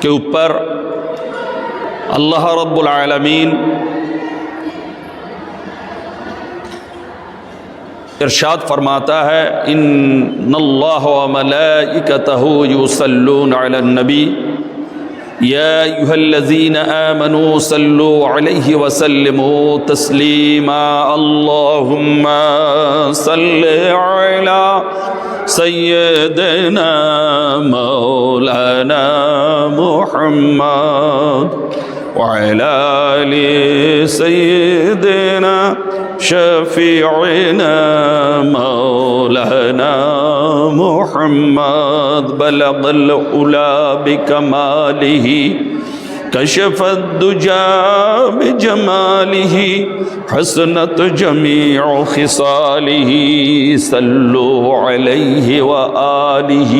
کے اوپر اللہ رب العالمین ارشاد فرماتا ہے ان اللہ و ملائکتہ یصلون علی النبی یا ایھا الذین آمنوا صلوا علیہ وسلموا تسلیما اللہم صل علی سیدنا مولانا محمد وعلى آل سيدنا شفيعنا مولانا محمد بلغ العلا بكماله كشف الدجى بجماله حسنت جميع خصاله صلوا عليه وآله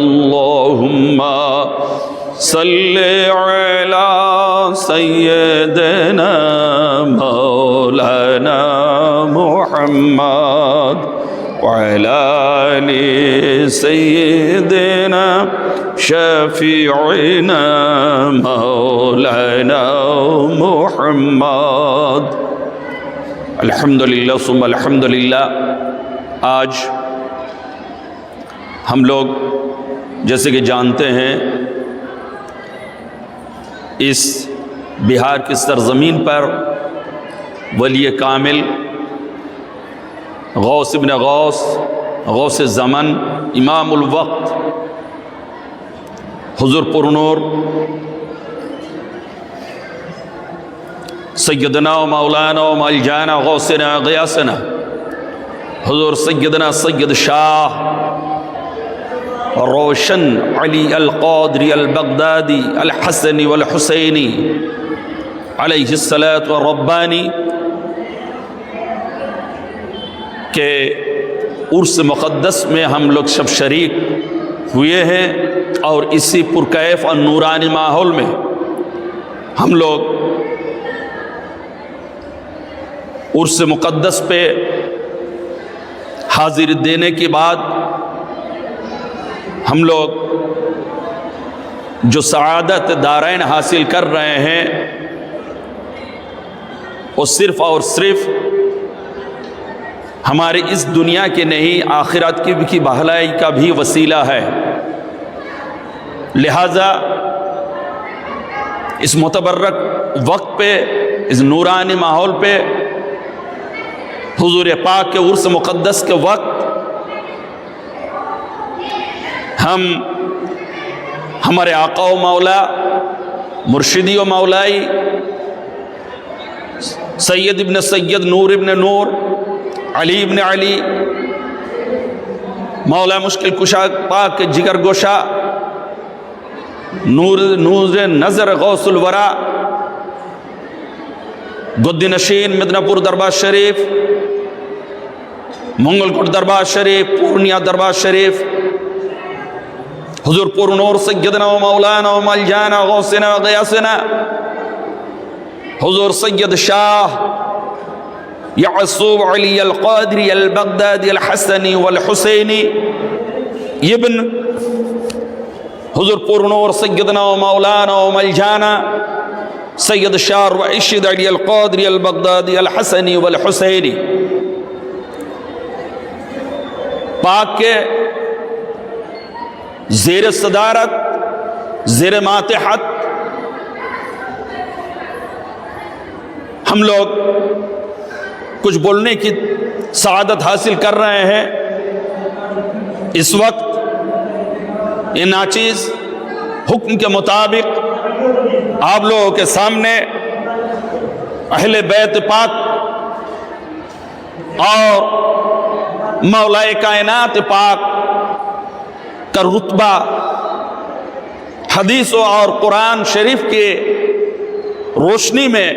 اللهم صل على سيدنا مولانا محمد وعلى آل سيدنا شفيعنا مولانا محمد الحمدللہ ثم الحمدللہ۔ آج ہم لوگ جیسے کہ جانتے ہیں اس بہار کی سرزمین پر ولی کامل غوث ابن غوث غوث زمن امام الوقت حضور پرنور سیدنا و مولانا و ملجانا غوثنا غیاثنا حضور سیدنا سید شاہ روشن علی القادری البغدادی الحسنی والحسینی علیہ الصلاۃ والربانی کے عرس مقدس میں ہم لوگ سب شریک ہوئے ہیں، اور اسی پرکیف اور نورانی ماحول میں ہم لوگ عرس مقدس پہ حاضری دینے کے بعد ہم لوگ جو سعادت دارین حاصل کر رہے ہیں وہ صرف اور صرف ہماری اس دنیا کے نہیں آخرت کی بھلائی کا بھی وسیلہ ہے۔ لہذا اس متبرک وقت پہ، اس نورانی ماحول پہ، حضور پاک کے عرس مقدس کے وقت ہم ہمارے آقا و مولا مرشدی و مولائی سید ابن سید نور ابن نور علی ابن علی مولا مشکل کشا پاک کے جگر گوشا نور نظر غوث الورا گدی نشین مدنہ پور دربار شریف، منگل کوٹ دربار شریف، پورنیہ دربار شریف، حضور پر نور سیدنا و مولانا و ملجانا غوثنا و غیاثنا حضور سید شاہ یعصوب علی القادری البغدادی الحسنی والحسینی ابن حضور پر نور سیدنا و مولانا و ملجانا سید شاہ رشید علی القادری البغدادی الحسنی والحسینی پاک کے زیر صدارت، زیر ماتحت ہم لوگ کچھ بولنے کی سعادت حاصل کر رہے ہیں۔ اس وقت یہ ناچیز حکم کے مطابق آپ لوگوں کے سامنے اہل بیت پاک اور مولائے کائنات پاک کا رتبہ حدیث اور قرآن شریف کے روشنی میں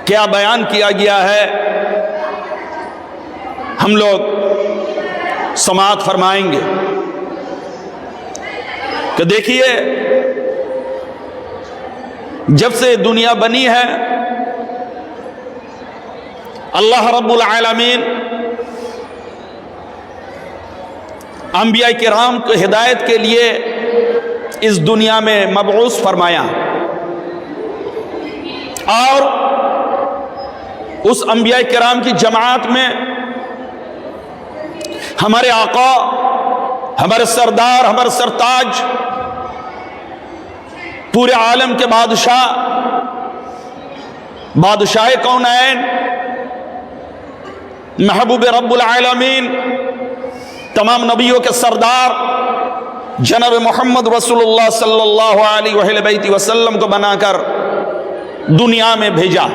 کیا بیان کیا گیا ہے ہم لوگ سماعت فرمائیں گے کہ دیکھیے جب سے دنیا بنی ہے اللہ رب العالمین انبیاء کرام کو ہدایت کے لیے اس دنیا میں مبعوث فرمایا، اور اس انبیاء کرام کی جماعت میں ہمارے آقا، ہمارے سردار، ہمارے سرتاج، پورے عالم کے بادشاہ کونین، محبوب رب العالمین، تمام نبیوں کے سردار جناب محمد رسول اللہ صلی اللہ علیہ وسلم کو بنا کر دنیا میں بھیجا۔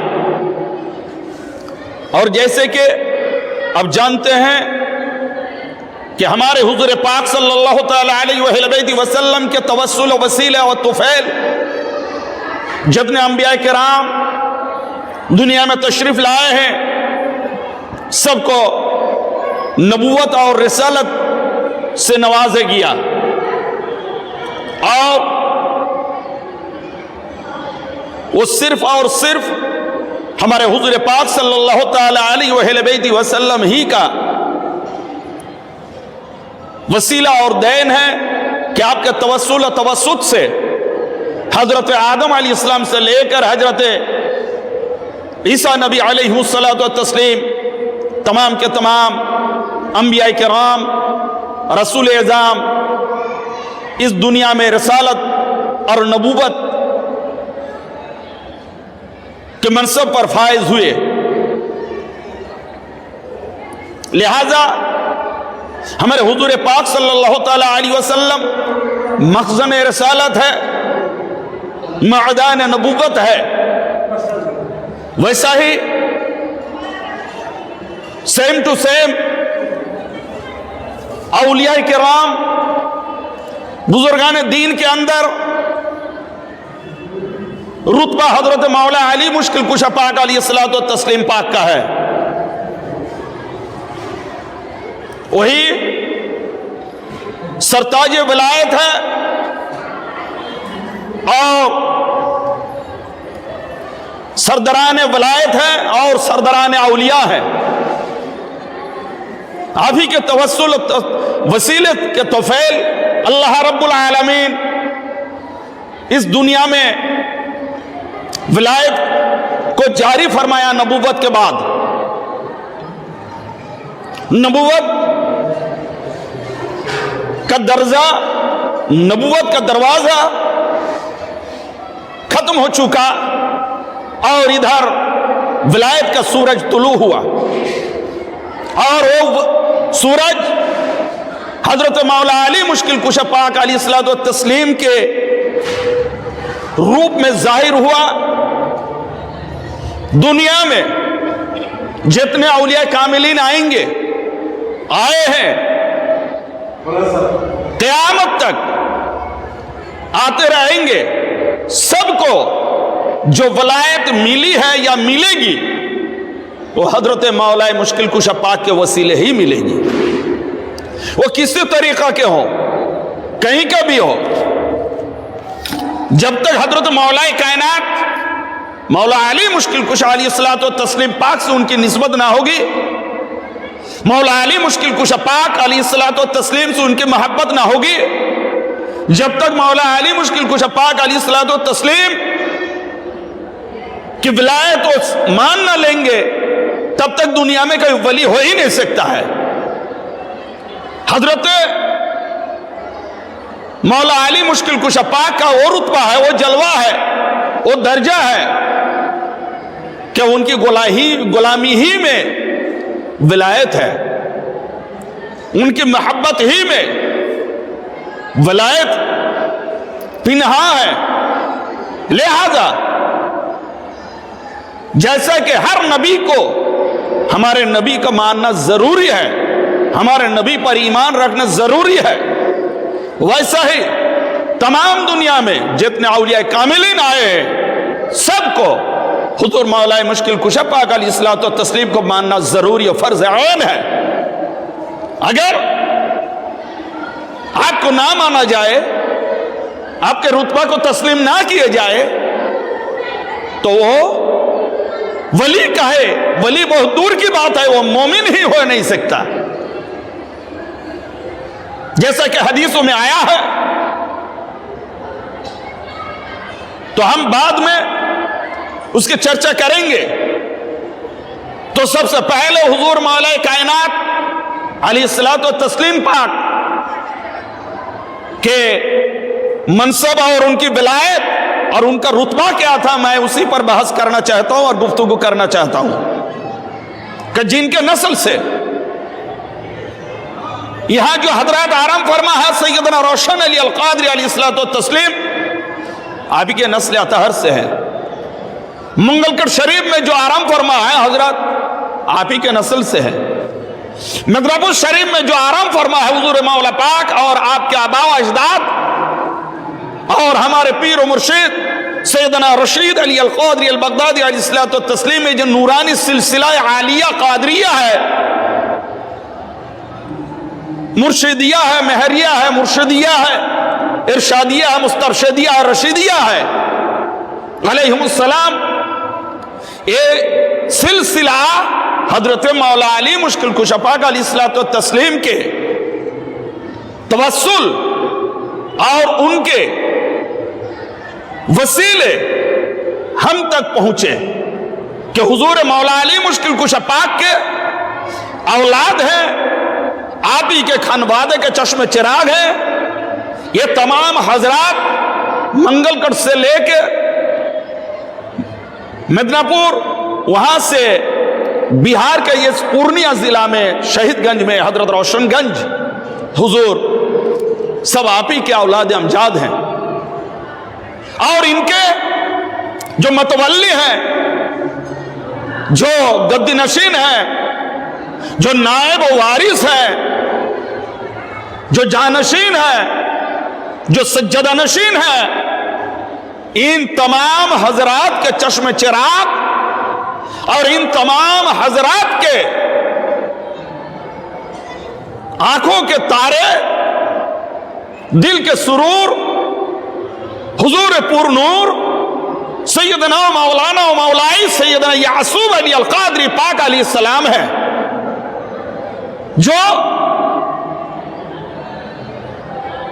اور جیسے کہ اب جانتے ہیں کہ ہمارے حضور پاک صلی اللہ تعالی علیہ وسلم کے توسل و وسیلہ و طفیل جتنے انبیاء کرام دنیا میں تشریف لائے ہیں، سب کو نبوت اور رسالت سے نوازے گیا، اور وہ صرف اور صرف ہمارے حضور پاک صلی اللہ تعالی علیہ وسلم ہی کا وسیلہ اور دین ہے کہ آپ کے توسل و توسط سے حضرت آدم علیہ السلام سے لے کر حضرت عیسیٰ نبی علیہ الصلوۃ والتسلیم تمام کے تمام انبیاء کرام، رسول اعظام اس دنیا میں رسالت اور نبوت کے منصب پر فائز ہوئے۔ لہذا ہمارے حضور پاک صلی اللہ تعالی علیہ وسلم مخزن رسالت ہے، معدن نبوت ہے۔ ویسا ہی سیم ٹو سیم اولیاء کرام، بزرگان دین کے اندر رتبہ حضرت مولا علی مشکل کشا پاک علیہ الصلوۃ والتسلیم پاک کا ہے۔ وہی سرتاج ولایت ہے اور سردران ولایت ہے اور سردران اولیاء ہے۔ آپ ہی کے توسل وسیلت کے طفیل اللہ رب العالمین اس دنیا میں ولایت کو جاری فرمایا نبوت کے بعد۔ نبوت کا درجہ، نبوت کا دروازہ ختم ہو چکا، اور ادھر ولایت کا سورج طلوع ہوا، اور وہ سورج حضرت مولا علی مشکل کشا پاک علیہ الصلوۃ والتسلیم کے روپ میں ظاہر ہوا۔ دنیا میں جتنے اولیاء کاملین آئیں گے، آئے ہیں، قیامت تک آتے رہیں گے، سب کو جو ولایت ملی ہے یا ملے گی وہ حضرت مولا مشکل کشا پاک کے وسیلے ہی ملے گی۔ وہ کسی طریقہ کے ہوں، کہیں کا بھی ہو، جب تک حضرت مولا کائنات مولا علی مشکل کشا علیہ الصلوۃ والتسلیم پاک سے ان کی نسبت نہ ہوگی، مولا علی مشکل کشا پاک علیہ الصلوۃ والتسلیم سے ان کی محبت نہ ہوگی، جب تک مولا علی مشکل کشا پاک علیہ الصلوۃ والتسلیم کی ولایت کو مان نہ لیں گے، تب تک دنیا میں کوئی ولی ہو ہی نہیں سکتا ہے۔ حضرت مولا علی مشکل کشا پاک کا وہ رتبہ ہے، وہ جلوہ ہے، وہ درجہ ہے کہ ان کی غلامی ہی میں ولایت ہے، ان کی محبت ہی میں ولایت پنہا ہے۔ لہذا جیسا کہ ہر نبی کو ہمارے نبی کا ماننا ضروری ہے، ہمارے نبی پر ایمان رکھنا ضروری ہے، ویسا ہی تمام دنیا میں جتنے اولیاء کاملین آئے ہیں، سب کو حضور مولا مشکل کشا پاک علیہ الصلوۃ والتسلیم کو ماننا ضروری اور فرض عین ہے۔ اگر آپ کو نہ مانا جائے، آپ کے رتبہ کو تسلیم نہ کیے جائے، تو وہ ولی کہے، ولی بہت دور کی بات ہے، وہ مومن ہی ہو نہیں سکتا۔ جیسا کہ حدیثوں میں آیا ہے تو ہم بعد میں اس کی چرچا کریں گے. تو سب سے پہلے حضور مولا کائنات علیہ الصلوۃ والتسلیم پاک کے منصب اور ان کی ولایت اور ان کا رتبہ کیا تھا، میں اسی پر بحث کرنا چاہتا ہوں اور گفتگو کرنا چاہتا ہوں کہ جن کے نسل سے یہاں جو حضرات آرام فرما ہے سیدنا روشن علی القادری علیہ الصلوۃ والتسلیم، آپ کے نسل اطہر سے ہے. منگل کٹ شریف میں جو آرام فرما ہے حضرات آپ ہی کے نسل سے ہے. مدرب شریف میں جو آرام فرما ہے حضور مولا پاک اور آپ کے آباء و اجداد اور ہمارے پیر و مرشد سیدنا رشید علی القادری البغدادی علیہ الصلوۃ والتسلیم میں جو نورانی سلسلہ عالیہ قادریہ ہے، مرشدیہ ہے، مہریہ ہے، مرشدیہ ہے، ارشادیہ ہے، مسترشدیہ ہے، رشیدیہ ہے علیہم السلام، یہ سلسلہ حضرت مولا علی مشکل کشا پاک علیہ الصلوۃ والتسلیم کے توسل اور ان کے وسیلے ہم تک پہنچے کہ حضور مولا علی مشکل کشا پاک کے اولاد ہیں، آپ ہی کے خانوادے کے چشم چراغ ہیں. یہ تمام حضرات منگل کٹ سے لے کے مدنہ پور، وہاں سے بہار کے یہ پورنیہ ضلع میں شہید گنج میں حضرت روشن گنج حضور سب آپ ہی کے اولاد امجاد ہیں. اور ان کے جو متولی ہیں، جو گدی نشین ہیں، جو نائب و وارث ہیں، جو جانشین ہیں، جو سجدہ نشین ہیں، ان تمام حضرات کے چشم چراغ اور ان تمام حضرات کے آنکھوں کے تارے، دل کے سرور حضور پور نور سیدنا مولانا و مولائی سیدنا یعصوب علی القادری پاک علیہ السلام ہے، جو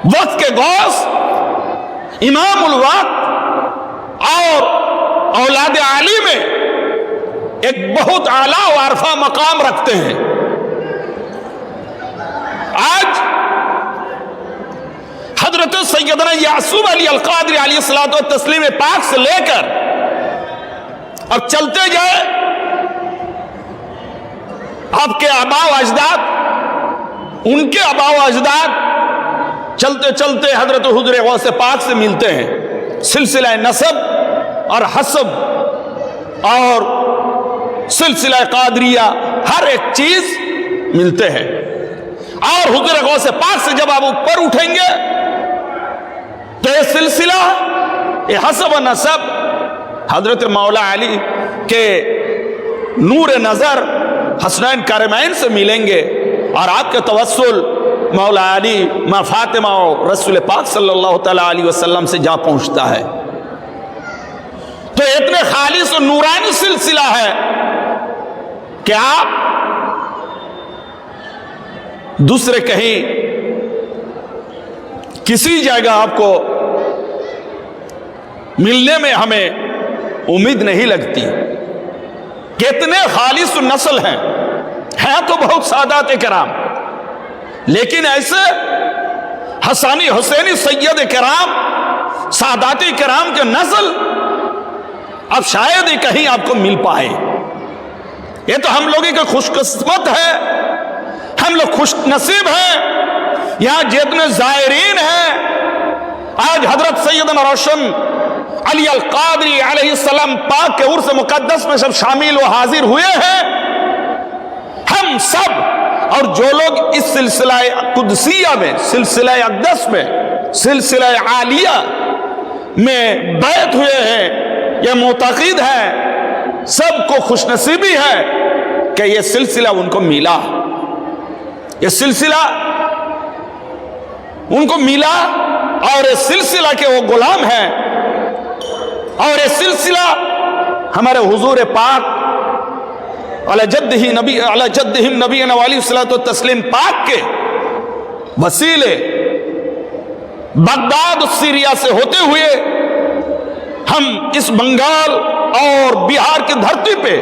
وقت کے غوث، امام الوقت اور اولاد علی میں ایک بہت اعلیٰ و عرفہ مقام رکھتے ہیں. آج حضرت سیدنا یعصوب علی القادری علیہ الصلوۃ والتسلیم پاک سے لے کر اب چلتے جائے آپ کے آباء و اجداد، ان کے آباء و اجداد چلتے چلتے حضرت حضور غوث پاک سے ملتے ہیں. سلسلہ نسب اور حسب اور سلسلہ قادریہ ہر ایک چیز ملتے ہیں. اور حضور غوث پاک سے جب آپ اوپر اٹھیں گے تو یہ سلسلہ، یہ حسب و نسب حضرت مولا علی کے نور نظر حسنین کرمین سے ملیں گے، اور آپ کے توسل مولا علی ماں فاطمہ اور رسول پاک صلی اللہ تعالی علیہ وسلم سے جا پہنچتا ہے. تو اتنے خالص و نورانی سلسلہ ہے کہ آپ دوسرے کہیں کسی جگہ آپ کو ملنے میں ہمیں امید نہیں لگتی. کتنے خالص نسل ہیں تو بہت سادات کرام، لیکن ایسے حسانی حسینی سید کرام سادات کرام کے نسل اب شاید ہی کہیں آپ کو مل پائے. یہ تو ہم لوگوں کے خوش قسمت ہے، ہم لوگ خوش نصیب ہیں. یہاں جتنے زائرین ہیں آج حضرت سیدنا روشن علی القادری علیہ السلام پاک کے عرس مقدس میں سب شامل و حاضر ہوئے ہیں. ہم سب اور جو لوگ اس سلسلہ قدسیہ میں، سلسلہ اقدس میں، سلسلہ عالیہ میں بیعت ہوئے ہیں یا معتقد ہیں، سب کو خوش نصیبی ہے کہ یہ سلسلہ ان کو ملا. یہ سلسلہ ان کو ملا اور یہ سلسلہ کے وہ غلام ہیں، اور یہ سلسلہ ہمارے حضور پاک علی جدہم نبینا علیہ الصلوۃ والتسلیم پاک کے وسیلے بغداد سیریا سے ہوتے ہوئے ہم اس بنگال اور بہار کی دھرتی پہ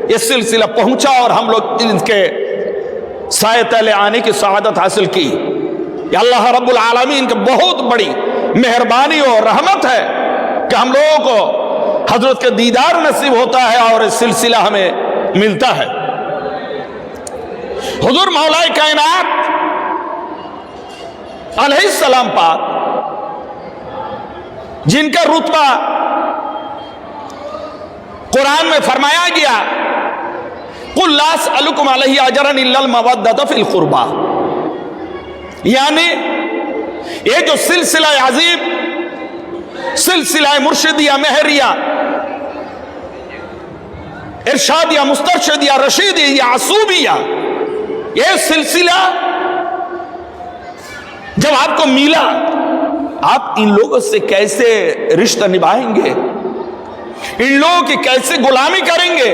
یہ سلسلہ پہنچا اور ہم لوگ ان کے سائے تلے آنے کی سعادت حاصل کی. یہ اللہ رب العالمین کی بہت بڑی مہربانی اور رحمت ہے کہ ہم لوگوں کو حضرت کے دیدار نصیب ہوتا ہے اور یہ سلسلہ ہمیں ملتا ہے. حضور مولا کائنات علیہ السلام پاک جن کا رتبہ قرآن میں فرمایا گیا قُلْ لَا أَسْأَلُكُمْ عَلَيْهِ أَجْرًا إِلَّا الْمَوَدَّةَ فِي الْقُرْبَى، یعنی یہ جو سلسلہ عظیم، سلسلہ مرشدیہ مہریہ، ارشادیہ مسترشدیہ رشیدیہ یعصوبیہ، یہ سلسلہ جب آپ کو ملا آپ ان لوگوں سے کیسے رشتہ نبھائیں گے، ان لوگوں کی کیسے غلامی کریں گے،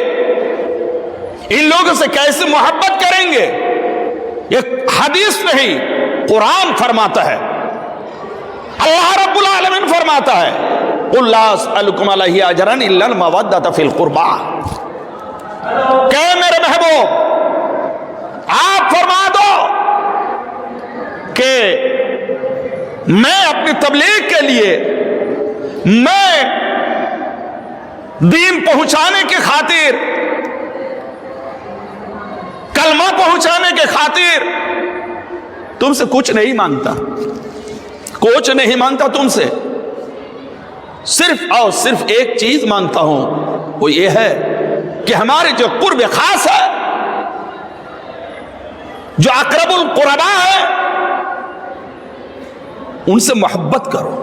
ان لوگوں سے کیسے محبت کریں گے؟ یہ حدیث نہیں، قرآن فرماتا ہے، اللہ رب العالمین فرماتا ہے قُلْ لَا أَسْأَلُكُمْ عَلَيْهِ أَجْرًا إِلَّا الْمَوَدَّةَ فِي الْقُرْبَى. کہ میرے محبوب آپ فرما دو کہ میں اپنی تبلیغ کے لیے، میں دین پہنچانے کی خاطر، کلمہ پہنچانے کے خاطر تم سے کچھ نہیں مانگتا، کچھ نہیں مانگتا تم سے، صرف اور صرف ایک چیز مانگتا ہوں، وہ یہ ہے کہ ہمارے جو قرب خاص ہے، جو اقرب القربا ہے، ان سے محبت کرو،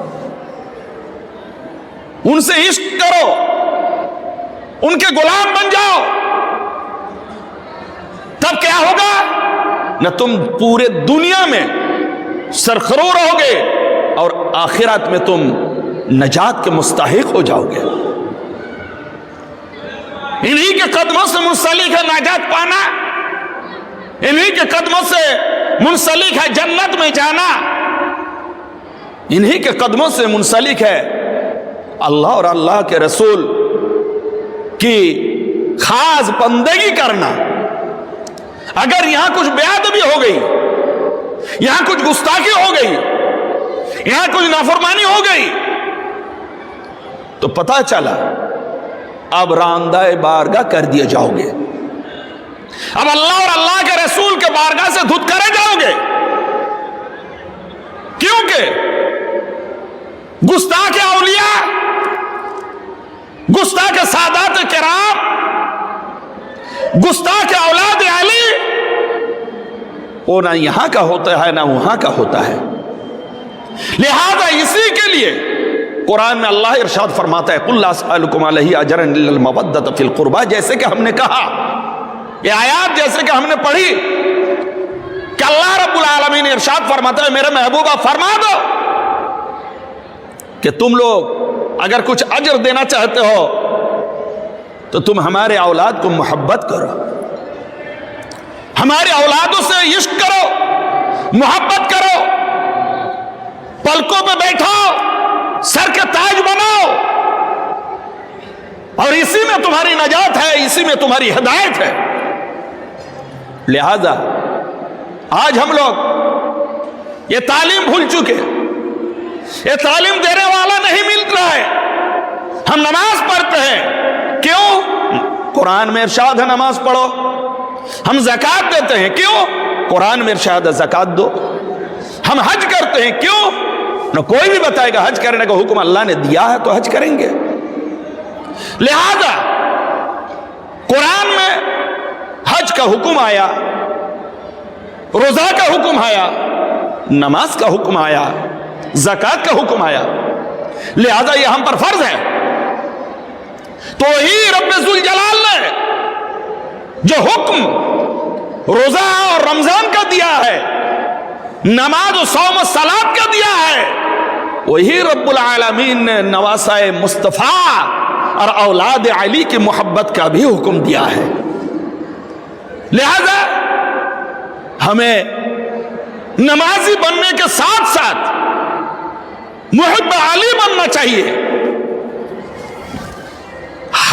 ان سے عشق کرو، ان کے غلام بن جاؤ. تب کیا ہوگا؟ نہ تم پورے دنیا میں سرخرو رہو گے اور آخرت میں تم نجات کے مستحق ہو جاؤ گے. انہی کے قدموں سے منسلک ہے نجات پانا، انہی کے قدموں سے منسلک ہے جنت میں جانا، انہی کے قدموں سے منسلک ہے اللہ اور اللہ کے رسول کی خاص بندگی کرنا. اگر یہاں کچھ بے ادبی ہو گئی، یہاں کچھ گستاخی ہو گئی، یہاں کچھ نافرمانی ہو گئی، تو پتہ چلا اب راندہ بارگاہ کر دیے جاؤ گے، اب اللہ اور اللہ کے رسول کے بارگاہ سے دھتکارے جاؤ گے. کیونکہ گستاخ اولیاء، گستاخ سادات کرام، گستاخ اولاد علی، وہ نہ یہاں کا ہوتا ہے نہ وہاں کا ہوتا ہے. لہذا اسی کے لیے قرآن میں اللہ ارشاد فرماتا ہے قُلْ لَا أَسْأَلُكُمْ عَلَيْهِ أَجْرًا إِلَّا الْمَوَدَّةَ فِي الْقُرْبَى. جیسے کہ ہم نے کہا، یہ آیات جیسے کہ ہم نے پڑھی کہ اللہ رب العالمین ارشاد فرماتا ہے میرے محبوبہ فرما دو کہ تم لوگ اگر کچھ اجر دینا چاہتے ہو تو تم ہمارے اولاد کو محبت کرو، ہمارے اولادوں سے عشق کرو، محبت کرو، پلکوں پہ بیٹھاؤ، سر کے تاج بناؤ، اور اسی میں تمہاری نجات ہے، اسی میں تمہاری ہدایت ہے. لہذا آج ہم لوگ یہ تعلیم بھول چکے، یہ تعلیم دینے والا نہیں مل رہا ہے. ہم نماز پڑھتے ہیں، کیوں؟ قرآن میں ارشاد ہے نماز پڑھو. ہم زکوٰۃ دیتے ہیں، کیوں؟ قرآن میں ارشاد ہے زکوٰۃ دو. ہم حج کرتے ہیں، کیوں؟ نہ کوئی بھی بتائے گا حج کرنے کا حکم اللہ نے دیا ہے تو حج کریں گے. لہذا قرآن میں حج کا حکم آیا، روزہ کا حکم آیا، نماز کا حکم آیا، زکوٰۃ کا حکم آیا. لہذا یہ ہم پر فرض ہے. تو ہی رب ذوالجلال نے جو حکم روزہ اور رمضان کا دیا ہے، نماز و صوم و صلاۃ کا دیا ہے، وہی رب العالمین نے نواسۂ مصطفیٰ اور اولاد علی کی محبت کا بھی حکم دیا ہے. لہذا ہمیں نمازی بننے کے ساتھ ساتھ محب علی بننا چاہیے.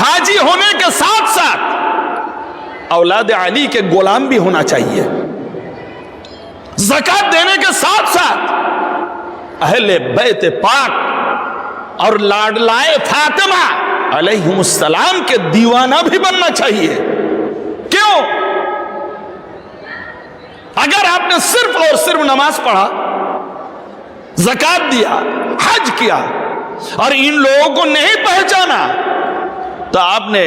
حاجی ہونے کے ساتھ ساتھ اولاد علی کے غلام بھی ہونا چاہیے، زکات دینے کے ساتھ ساتھ اہل بیت پاک اور لاڈلائے فاطمہ علیہم السلام کے دیوانہ بھی بننا چاہیے۔ کیوں؟ اگر آپ نے صرف اور صرف نماز پڑھا، زکات دیا، حج کیا اور ان لوگوں کو نہیں پہچانا تو آپ نے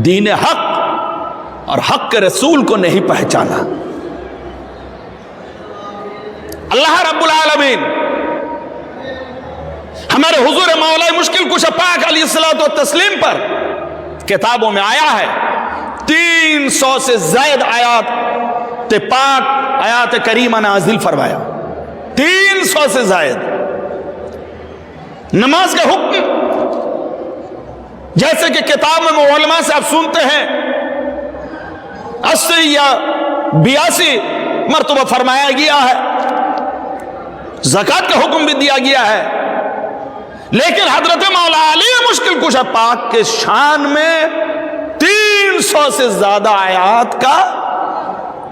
دین حق اور حق کے رسول کو نہیں پہچانا۔ اللہ رب العالمین ہمارے حضور مولا مشکل کشا پاک علیہ الصلوۃ والتسلیم پر کتابوں میں آیا ہے 300 سے زائد آیات پاک آیات کریمہ نازل فرمایا، 300 سے زائد۔ نماز کا حکم جیسے کہ کتاب میں علماء سے آپ سنتے ہیں 80 یا 82 مرتبہ فرمایا گیا ہے، زکات کا حکم بھی دیا گیا ہے، لیکن حضرت مولا علی مشکل کشا پاک کے شان میں 300 سے زیادہ آیات کا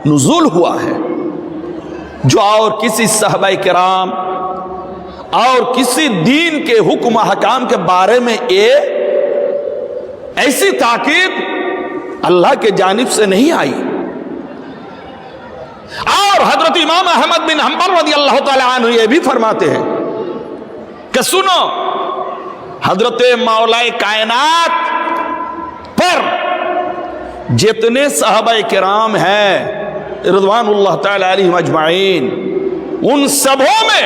نزول ہوا ہے، جو اور کسی صحابہ کرام اور کسی دین کے حکم احکام کے بارے میں ایسی تاکید اللہ کے جانب سے نہیں آئی۔ اور حضرت امام احمد بن حنبل رضی اللہ تعالی عنہ یہ بھی فرماتے ہیں کہ سنو، حضرت مولا کائنات پر جتنے صحابہ کرام ہیں رضوان اللہ تعالی علیہم اجمعین، ان سبوں میں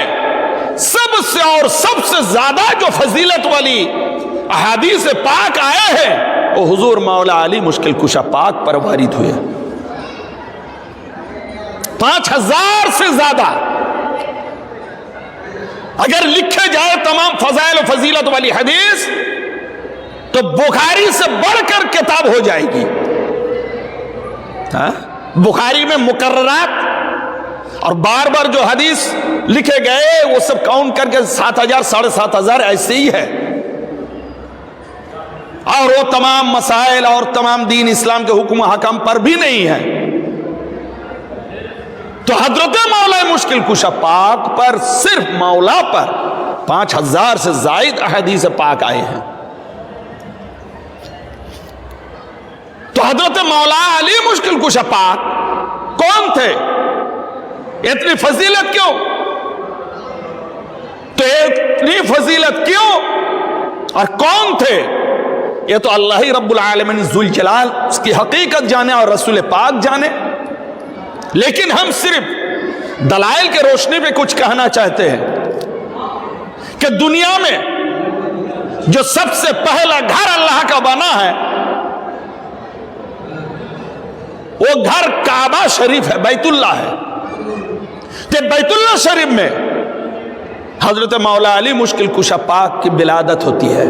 سب سے اور سب سے زیادہ جو فضیلت والی احادیث پاک آئے ہیں وہ حضور مولا علی مشکل کشا پاک پر وارد ہوئے، 5000 سے زیادہ۔ اگر لکھے جائے تمام فضائل و فضیلت والی حدیث تو بخاری سے بڑھ کر کتاب ہو جائے گی۔ بخاری میں مقررات اور بار بار جو حدیث لکھے گئے وہ سب کاؤنٹ کر کے 7000 7500 ایسے ہی ہے، اور وہ تمام مسائل اور تمام دین اسلام کے حکم حکم پر بھی نہیں ہے۔ تو حضرت مولا مشکل کشا پاک پر صرف مولا پر 5000 سے زائد احادیث پاک آئے ہیں۔ تو حضرت مولا علی مشکل کشا پاک کون تھے؟ اتنی فضیلت کیوں؟ تو اتنی فضیلت کیوں اور کون تھے؟ یہ تو اللہ رب العالمین ذوالجلال اس کی حقیقت جانے اور رسول پاک جانے، لیکن ہم صرف دلائل کے روشنی پہ کچھ کہنا چاہتے ہیں کہ دنیا میں جو سب سے پہلا گھر اللہ کا بنا ہے وہ گھر کعبہ شریف ہے، بیت اللہ ہے۔ کہ بیت اللہ شریف میں حضرت مولا علی مشکل کشا پاک کی ولادت ہوتی ہے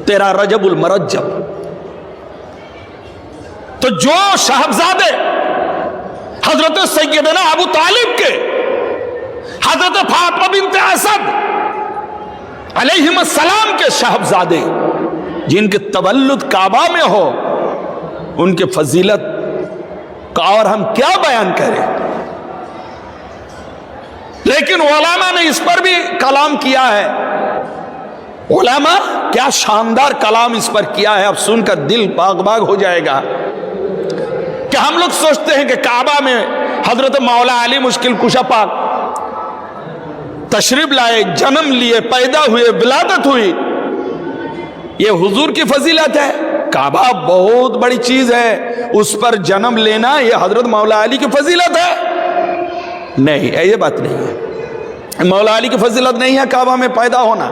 13 رجب المرجب۔ تو جو صاحبزادے حضرت سیدنا ابو طالب کے حضرت فاطمہ بنت اسد علیہم السلام کے صاحبزادے جن کے تولد کعبہ میں ہو، ان کے فضیلت کا اور ہم کیا بیان کریں۔ لیکن علماء نے اس پر بھی کلام کیا ہے، علماء کیا شاندار کلام اس پر کیا ہے، اب سن کر دل باغ باغ ہو جائے گا کہ ہم لوگ سوچتے ہیں کہ کعبہ میں حضرت مولا علی مشکل کشا پاک تشریف لائے، جنم لیے، پیدا ہوئے، ولادت ہوئی، یہ حضور کی فضیلت ہے۔ کعبہ بہت بڑی چیز ہے، اس پر جنم لینا یہ حضرت مولا علی کی فضیلت ہے؟ نہیں، یہ بات نہیں ہے، مولا علی کی فضیلت نہیں ہے کعبہ میں پیدا ہونا۔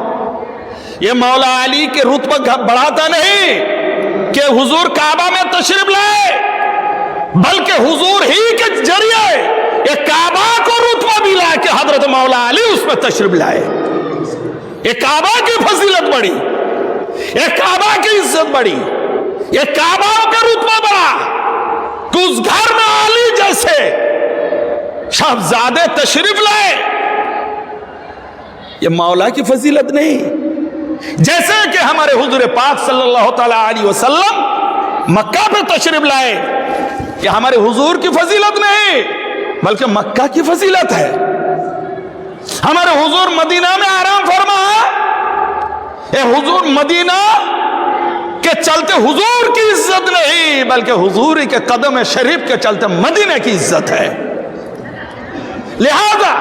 یہ مولا علی کے رتبہ بڑھاتا نہیں کہ حضور کعبہ میں تشریف لائے، بلکہ حضور ہی کے ذریعے یہ کعبہ کو رتبہ بھی لائے کہ حضرت مولا علی اس میں تشریف لائے۔ یہ کعبہ کی فضیلت بڑی، یہ کعبہ کی عزت بڑی، یہ کعبہ کا رتبہ بڑا کہ اس گھر میں علی جیسے شہزادے تشریف لائے۔ یہ مولا کی فضیلت نہیں، جیسے کہ ہمارے حضور پاک صلی اللہ تعالی علیہ وسلم مکہ پہ تشریف لائے، کہ ہمارے حضور کی فضیلت نہیں بلکہ مکہ کی فضیلت ہے۔ ہمارے حضور مدینہ میں آرام فرما، اے حضور مدینہ کے چلتے حضور کی عزت نہیں بلکہ حضور کے قدم شریف کے چلتے مدینہ کی عزت ہے۔ لہذا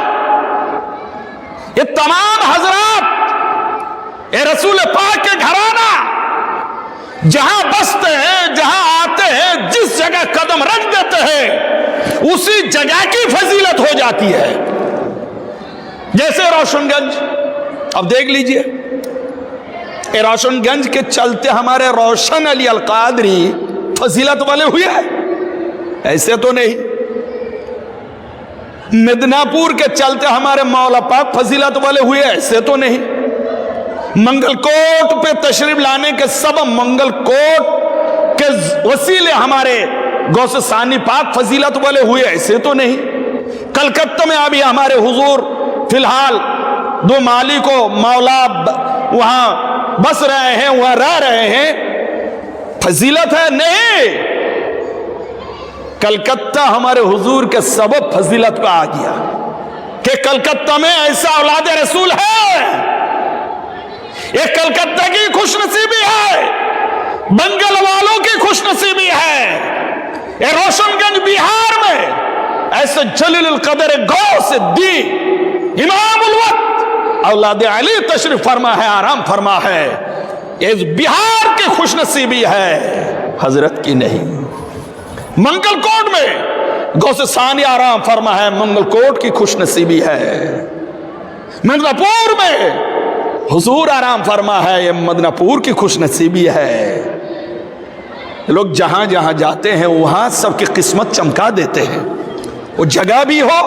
یہ تمام حضرات اے رسول پاک کے گھرانہ جہاں بستے ہیں، جہاں آتے ہیں، جس جگہ قدم رکھ دیتے ہیں اسی جگہ کی فضیلت ہو جاتی ہے۔ جیسے روشن گنج، اب دیکھ لیجئے، روشن گنج کے چلتے ہمارے روشن علی القادری فضیلت والے ہوئے ہیں؟ ایسے تو نہیں۔ مدنہ پور کے چلتے ہمارے مولا پاک فضیلت والے ہوئے؟ ایسے تو نہیں۔ منگل کوٹ پہ تشریف لانے کے سبب منگل کوٹ کے وسیلے ہمارے غوث ثانی پاک فضیلت والے ہوئے؟ ایسے تو نہیں۔ کلکتہ میں ابھی ہمارے حضور فی الحال دو مالی کو مولا وہاں بس رہے ہیں، وہاں رہ رہے ہیں، فضیلت ہے؟ نہیں۔ کلکتہ ہمارے حضور کے سبب فضیلت پہ آ گیا کہ کلکتہ میں ایسا اولاد رسول ہے۔ یہ کلکتہ کی خوش نصیبی ہے، بنگل والوں کی خوش نصیبی ہے۔ یہ روشن گنج بہار میں ایسے جلیل القدر غوث الدین امام الوقت اولاد علی تشریف فرما ہے، آرام فرما ہے، یہ بہار کی خوش نصیبی ہے، حضرت کی نہیں۔ منگل کوٹ میں غوث ثانی آرام فرما ہے، منگل کوٹ کی خوش نصیبی ہے۔ مدنہ پور میں حضور آرام فرما ہے، یہ مدنہ پور کی خوش نصیبی ہے۔ لوگ جہاں جہاں جاتے ہیں وہاں سب کی قسمت چمکا دیتے ہیں، وہ جگہ بھی ہو،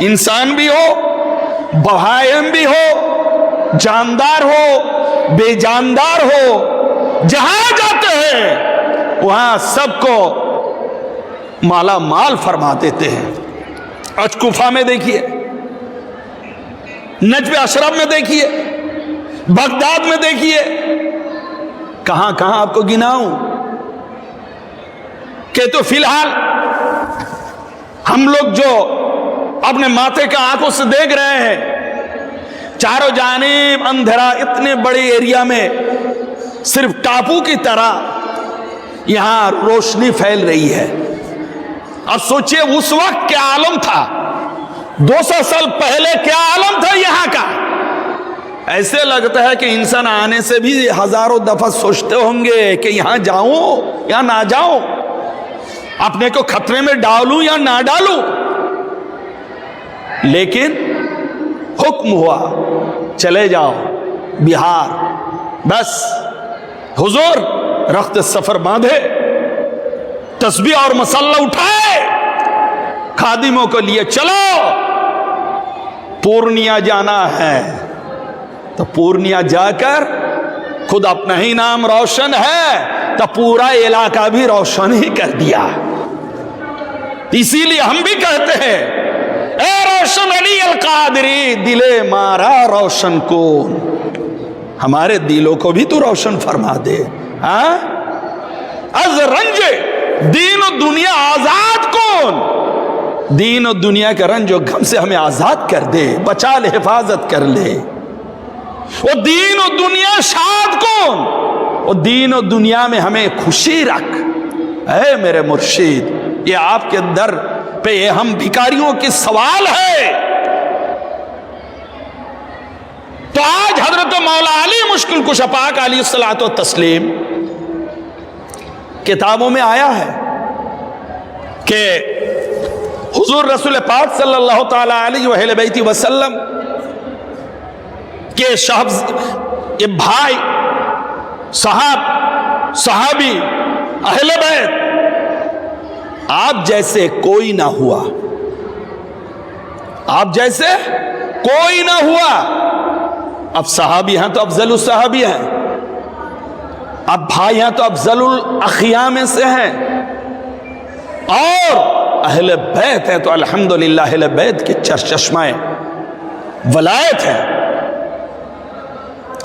انسان بھی ہو، بہائم بھی ہو، جاندار ہو، بے جاندار ہو، جہاں جاتے ہیں وہاں سب کو مالا مال فرما دیتے ہیں۔ اچکوفہ میں دیکھیے، نجف اشرف میں دیکھیے، بغداد میں دیکھیے، کہاں کہاں آپ کو گناؤں کہ تو فی الحال ہم لوگ جو اپنے ماتھے کے آنکھوں سے دیکھ رہے ہیں، چاروں جانب اندھیرا، اتنے بڑے ایریا میں صرف ٹاپو کی طرح یہاں روشنی پھیل رہی ہے۔ اب سوچئے اس وقت کیا عالم تھا، 200 سال پہلے کیا عالم تھا یہاں کا۔ ایسے لگتا ہے کہ انسان آنے سے بھی ہزاروں دفعہ سوچتے ہوں گے کہ یہاں جاؤں یا نہ جاؤں، اپنے کو خطرے میں ڈالوں یا نہ ڈالوں، لیکن حکم ہوا چلے جاؤ بہار۔ بس حضور رخت سفر باندھے، تسبیح اور مسلح اٹھائے، خادموں کو لیے چلو پورنیا جانا ہے۔ تو پورنیا جا کر خود اپنا ہی نام روشن ہے تو پورا علاقہ بھی روشن ہی کر دیا۔ اسی لیے ہم بھی کہتے ہیں اے روشن علی القادری دلے مارا روشن کون، ہمارے دلوں کو بھی تو روشن فرما دے۔ از رنج دین و دنیا آزاد کون، دین و دنیا کے رنج و غم سے ہمیں آزاد کر دے، بچا لے، حفاظت کر لے۔ وہ دین و دنیا شاد کون، وہ دین و دنیا میں ہمیں خوشی رکھ۔ اے میرے مرشد، یہ آپ کے در پہ یہ ہم بھکاریوں کی سوال ہے۔ تو آج حضرت مولا علی مشکل کشا پاک علیہ الصلوۃ والتسلیم کتابوں میں آیا ہے کہ حضور رسول پاک صلی اللہ تعالی علیہ وآلہ بیت وسلم کہ یہ بھائی صحابی اہل بیت آپ جیسے کوئی نہ ہوا، آپ جیسے کوئی نہ ہوا۔ اب صحابی ہیں تو افضل الصحابی ہیں، اب بھائی ہیں تو افضل الاخیاء میں سے ہیں، اور اہل بیت ہیں تو الحمدللہ اہل بیت کے چشمہ ولایت ہیں۔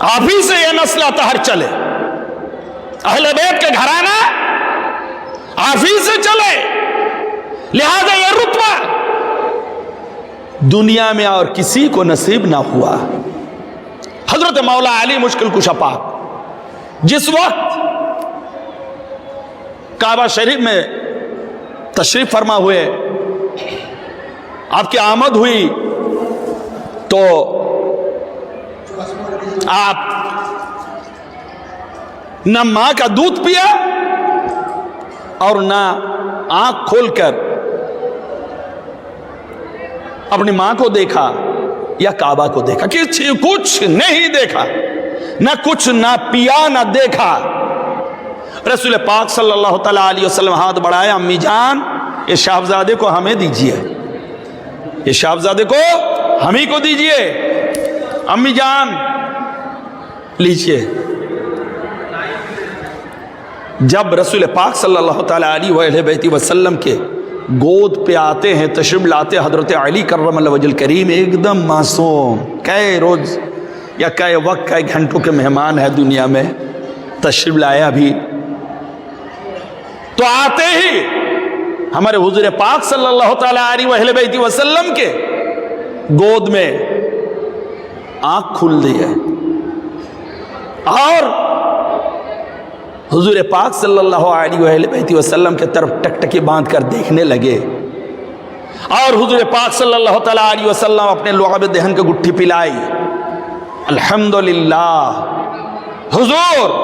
آپ ہی سے یہ نسل اطہر چلے، اہل بیت کے گھرانہ آپ ہی سے چلے، لہذا یہ رتبہ دنیا میں اور کسی کو نصیب نہ ہوا۔ حضرت مولا علی مشکل کشا پاک جس وقت کعبہ شریف میں تشریف فرما ہوئے، آپ کی آمد ہوئی تو آپ نہ ماں کا دودھ پیا اور نہ آنکھ کھول کر اپنی ماں کو دیکھا یا کعبہ کو دیکھا، کچھ نہیں دیکھا، نہ کچھ نہ پیا نہ دیکھا۔ رسول پاک صلی اللہ تعالی علیہ وسلم ہاتھ بڑھایا، امی جان یہ شاہزادے کو ہمیں دیجئے، یہ شاہزادے کو ہمیں کو دیجئے، امی جان لیجئے۔ جب رسول پاک صلی اللہ تعالی علیہ وآلہ وسلم کے گود پہ آتے ہیں، تشریف لاتے حضرت علی کرم اللہ وجہ الکریم، ایک دم معصوم، کئے روز یا کئے وقت کئے گھنٹوں کے مہمان ہے دنیا میں، تشریف لایا بھی تو آتے ہی ہمارے حضور پاک صلی اللہ تعالی علیہ وسلم کے گود میں آنکھ کھل دی ہے اور حضور پاک صلی اللہ علیہ وسلم کے طرف ٹکٹکی باندھ کر دیکھنے لگے، اور حضور پاک صلی اللہ تعالی علیہ وسلم اپنے لعاب دہن کی گٹھی پلائی۔ الحمدللہ حضور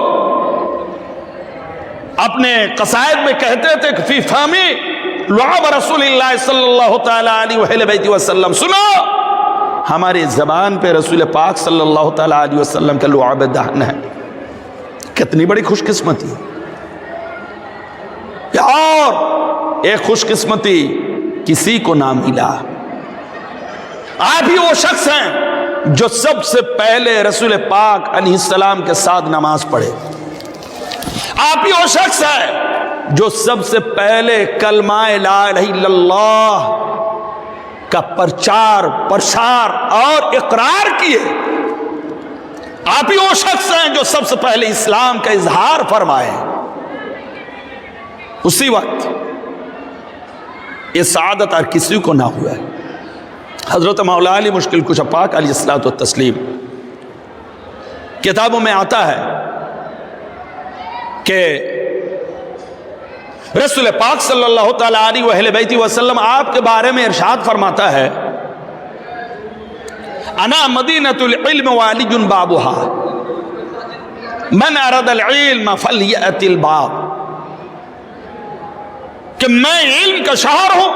اپنے قصائد میں کہتے تھے کہ فی فہمی لعاب رسول اللہ صلی اللہ تعالی علیہ وسلم، سنو ہماری زبان پہ رسول پاک صلی اللہ تعالی علیہ وسلم کا لعاب دہن ہے۔ کتنی بڑی خوش قسمتی، اور ایک خوش قسمتی کسی کو نہ ملا۔ آپ ہی وہ شخص ہیں جو سب سے پہلے رسول پاک علیہ السلام کے ساتھ نماز پڑھے، آپ ہی وہ شخص ہے جو سب سے پہلے کلمہ لا الہ الا اللہ کا پرچار اور اقرار کیے، آپ ہی وہ شخص ہیں جو سب سے پہلے اسلام کا اظہار فرمائے۔ اسی وقت یہ سعادت اور کسی کو نہ ہوا ہے۔ حضرت مولا علی مشکل کشا پاک علیہ الصلوۃ والتسلیم کتابوں میں آتا ہے کہ رسول پاک صلی اللہ تعالی علیہ وسلم آپ کے بارے میں ارشاد فرماتا ہے، انا مدینۃ العلم وعلی بابها من اراد العلم فلیأت الباب، کہ میں علم کا شہر ہوں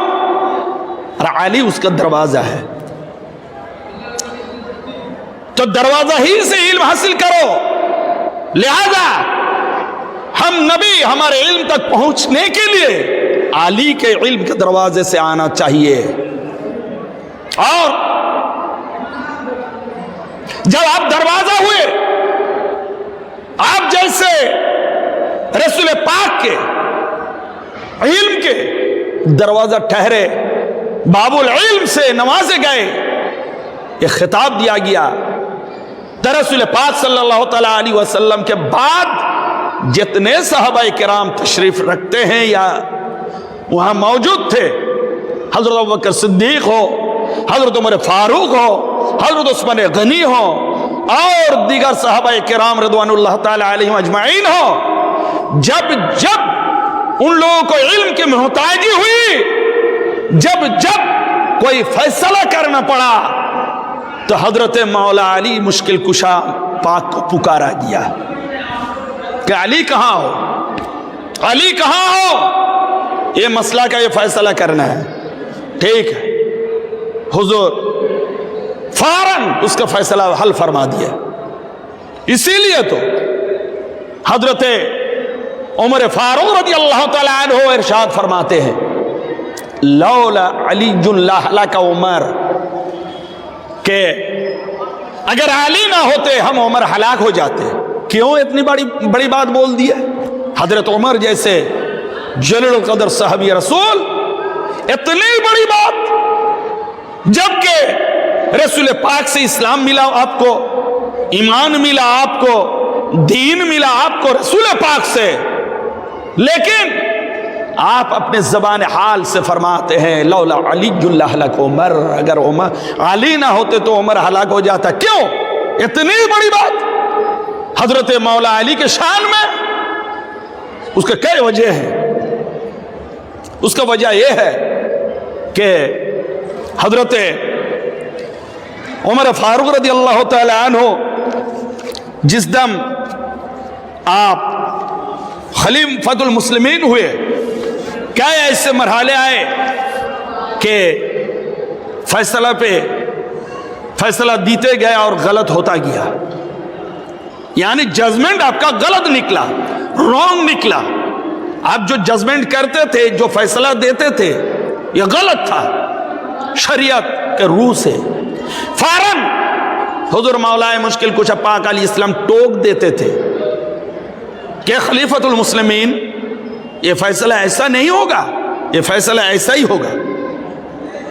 اور علی اس کا دروازہ ہے، تو دروازہ ہی سے علم حاصل کرو۔ لہذا ہم نبی ہمارے علم تک پہنچنے کے لیے علی کے علم کے دروازے سے آنا چاہیے، اور جب آپ دروازہ ہوئے، آپ جیسے رسول پاک کے علم کے دروازہ ٹھہرے، باب العلم سے نوازے گئے، یہ خطاب دیا گیا۔ رسول پاک صلی اللہ تعالی علیہ وسلم کے بعد جتنے صحابہ کرام تشریف رکھتے ہیں یا وہاں موجود تھے، حضرت ابوبکر صدیق ہو، حضرت عمر فاروق ہو، حضرت عثمان غنی ہو، اور دیگر صحابہ کرام رضوان اللہ تعالی علیہم اجمعین ہو، جب ان لوگوں کو علم کی محتاجی ہوئی، جب کوئی فیصلہ کرنا پڑا، تو حضرت مولا علی مشکل کشا پاک کو پکارا گیا کہ علی کہاں ہو، علی کہاں ہو، یہ مسئلہ کا یہ فیصلہ کرنا ہے۔ ٹھیک ہے، حضور فوراً اس کا فیصلہ حل فرما دیا۔ اسی لیے تو حضرت عمر فاروق رضی اللہ تعالی عنہ ارشاد فرماتے ہیں، لولا علی لہلک عمر، کہ اگر علی نہ ہوتے ہم عمر ہلاک ہو جاتے۔ کیوں اتنی بڑی بات بول دی ہے؟ حضرت عمر جیسے جلیل القدر صحابی رسول، اتنی بڑی بات، جبکہ رسول پاک سے اسلام ملا آپ کو، ایمان ملا آپ کو, دین ملا آپ کو رسول پاک سے, لیکن آپ اپنے زبان حال سے فرماتے ہیں لولا علی لہلک عمر, اگر علی نہ ہوتے تو عمر ہلاک ہو جاتا. کیوں؟ اتنی بڑی بات حضرت مولا علی کے شان میں. اس کا کئی وجہ ہے. اس کا وجہ یہ ہے کہ حضرت عمر فاروق رضی اللہ تعالی عنہ جس دم آپ خلیفۃ المسلمین ہوئے, کیا ایسے مرحلے آئے کہ فیصلہ دیتے گئے اور غلط ہوتا گیا, یعنی ججمنٹ آپ کا غلط نکلا, رانگ نکلا. آپ جو ججمنٹ کرتے تھے, جو فیصلہ دیتے تھے, یہ غلط تھا شریعت کے روح سے. فوراً حضور مولا مشکل کشا پاک علیہ السلام ٹوک دیتے تھے کہ خلیفۃ المسلمین یہ فیصلہ ایسا نہیں ہوگا, یہ فیصلہ ایسا ہی ہوگا.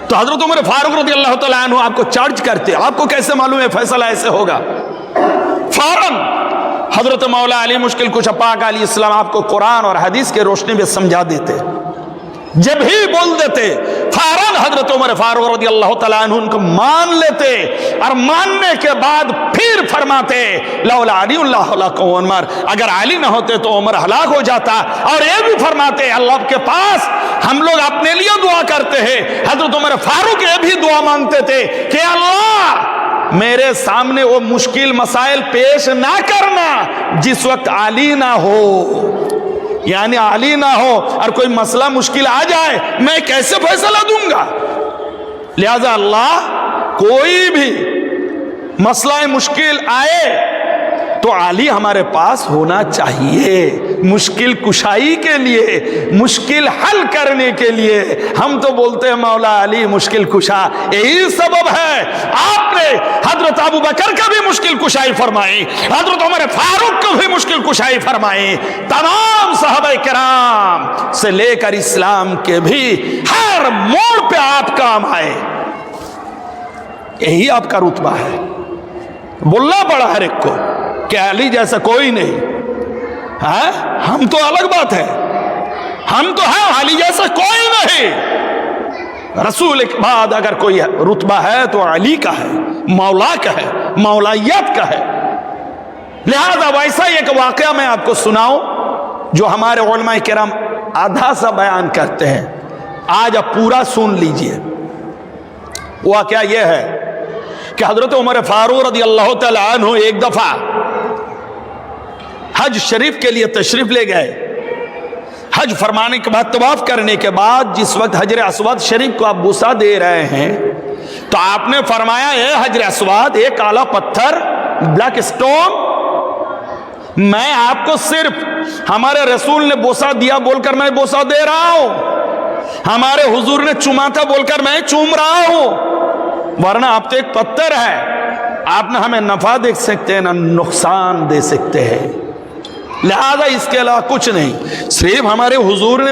تو حضرت عمر فاروق رضی اللہ تعالیٰ عنہ آپ کو چارج کرتے, آپ کو کیسے معلوم ہے فیصلہ ایسے ہوگا؟ فوراً حضرت مولا علی مشکل کشا پاک علیہ السلام آپ کو قرآن اور حدیث کے روشنی میں سمجھا دیتے, جب ہی بول دیتے فوراً حضرت عمر فاروق رضی اللہ تعالیٰ عنہ ان کو مان لیتے, اور ماننے کے بعد پھر فرماتے لولا علی اللہ عمر, اگر علی نہ ہوتے تو عمر ہلاک ہو جاتا. اور یہ بھی فرماتے اللہ کے پاس ہم لوگ اپنے لیے دعا کرتے ہیں. حضرت عمر فاروق یہ بھی دعا مانگتے تھے کہ اللہ میرے سامنے وہ مشکل مسائل پیش نہ کرنا جس وقت علی نہ ہو, یعنی علی نہ ہو اور کوئی مسئلہ مشکل آ جائے, میں کیسے فیصلہ دوں گا؟ لہذا اللہ کوئی بھی مسئلہ مشکل آئے تو علی ہمارے پاس ہونا چاہیے, مشکل کشائی کے لیے, مشکل حل کرنے کے لیے. ہم تو بولتے ہیں مولا علی مشکل کشا, یہی سبب ہے آپ نے حضرت ابو بکر کا بھی مشکل کشائی فرمائی, حضرت عمر فاروق کو بھی مشکل کشائی فرمائی, تمام صحابہ کرام سے لے کر اسلام کے بھی ہر موڑ پہ آپ کام آئے. یہی آپ کا رتبہ ہے. بولنا پڑا ہر ایک کو کہ علی جیسا کوئی نہیں, ہم تو الگ بات ہے, ہم تو ہیں, علی جیسا کوئی نہیں. رسول کے بعد اگر کوئی رتبہ ہے تو علی کا ہے, مولا کا ہے, مولایت کا ہے. لہذا ویسا ایک واقعہ میں آپ کو سناؤں جو ہمارے علماء کرام آدھا سا بیان کرتے ہیں, آج آپ پورا سن لیجئے. واقعہ یہ ہے کہ حضرت عمر فاروق رضی اللہ تعالی عنہ ایک دفعہ حج شریف کے لیے تشریف لے گئے. حج فرمانے کے بعد, طواف کرنے کے بعد جس وقت حجر اسود شریف کو آپ بوسہ دے رہے ہیں تو آپ نے فرمایا اے حجر اسود, ایک کالا پتھر, بلیک سٹون, میں آپ کو صرف ہمارے رسول نے بوسہ دیا بول کر میں بوسہ دے رہا ہوں, ہمارے حضور نے چوما تھا بول کر میں چوم رہا ہوں, ورنہ آپ تو ایک پتھر ہے, آپ نہ ہمیں نفع دے سکتے ہیں نہ نقصان دے سکتے ہیں. لہذا اس کے علاوہ کچھ نہیں, صرف ہمارے حضور نے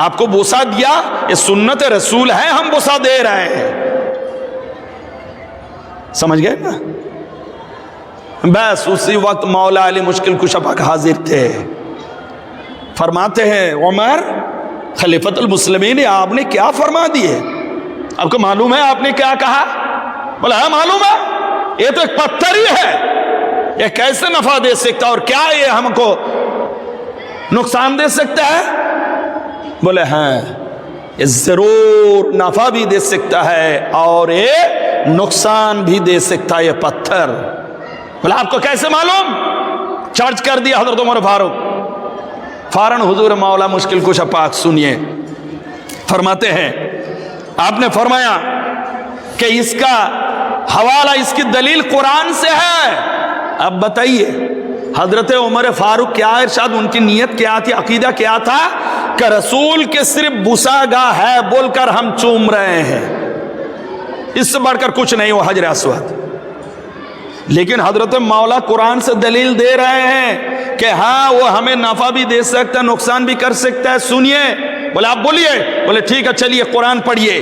آپ کو بوسہ دیا, یہ سنت رسول ہے, ہم بوسہ دے رہے ہیں. سمجھ گئے نا؟ بس اسی وقت مولا علی مشکل کشا پاک حاضر تھے. فرماتے ہیں عمر خلیفۃ المسلمین آپ نے کیا فرما دیے, آپ کو معلوم ہے آپ نے کیا کہا؟ بولا ہاں معلوم ہے, یہ تو ایک پتھر ہی ہے, یہ کیسے نفع دے سکتا اور کیا یہ ہم کو نقصان دے سکتا ہے؟ بولے ہاں یہ ضرور نفع بھی دے سکتا ہے اور یہ نقصان بھی دے سکتا ہے یہ پتھر. بولے آپ کو کیسے معلوم؟ چارج کر دیا حضرت عمر فاروق. فوراً حضور مولا مشکل کشا پاک سنیے, فرماتے ہیں آپ نے فرمایا کہ اس کا حوالہ, اس کی دلیل قرآن سے ہے. اب بتائیے حضرت عمر فاروق کیا ارشاد, ان کی نیت کیا تھی, عقیدہ کیا تھا کہ رسول کے صرف بوسہ گاہ ہے بول کر ہم چوم رہے ہیں, اس سے بڑھ کر کچھ نہیں وہ حجر اسود. لیکن حضرت مولا قرآن سے دلیل دے رہے ہیں کہ ہاں وہ ہمیں نفع بھی دے سکتا ہے, نقصان بھی کر سکتا ہے. سنیے. بولے آپ بولیے. بولے ٹھیک ہے چلیے قرآن پڑھیے.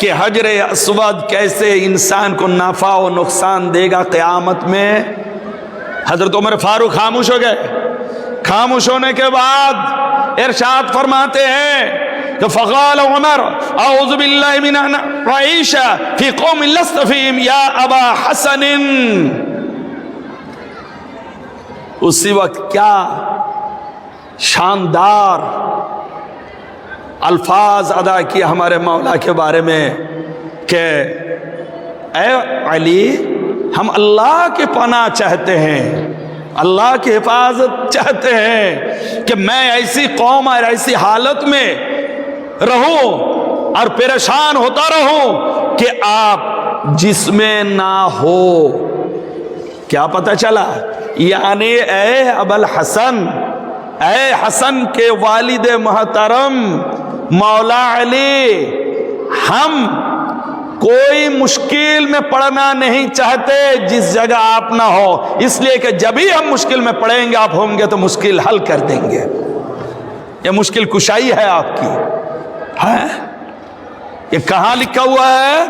کہ حجر اسود کیسے انسان کو نفع و نقصان دے گا قیامت میں، حضرت عمر فاروق خاموش ہو گئے. خاموش ہونے کے بعد ارشاد فرماتے ہیں کہ فقال عمر اعوذ باللہ من ان اعیش فی قوم لست فیہم یا ابا حسن. اسی وقت کیا شاندار الفاظ ادا کیے ہمارے مولا کے بارے میں کہ اے علی، ہم اللہ کی پناہ چاہتے ہیں، اللہ کی حفاظت چاہتے ہیں کہ میں ایسی قوم اور ایسی حالت میں رہوں اور پریشان ہوتا رہوں کہ آپ جس میں نہ ہو. کیا پتہ چلا؟ یعنی اے ابوالحسن، اے حسن کے والد محترم مولا علی، ہم کوئی مشکل میں پڑنا نہیں چاہتے جس جگہ آپ نہ ہو، اس لیے کہ جب ہی ہم مشکل میں پڑیں گے آپ ہوں گے تو مشکل حل کر دیں گے. یہ مشکل کشائی ہے آپ کی. یہ کہاں لکھا ہوا ہے؟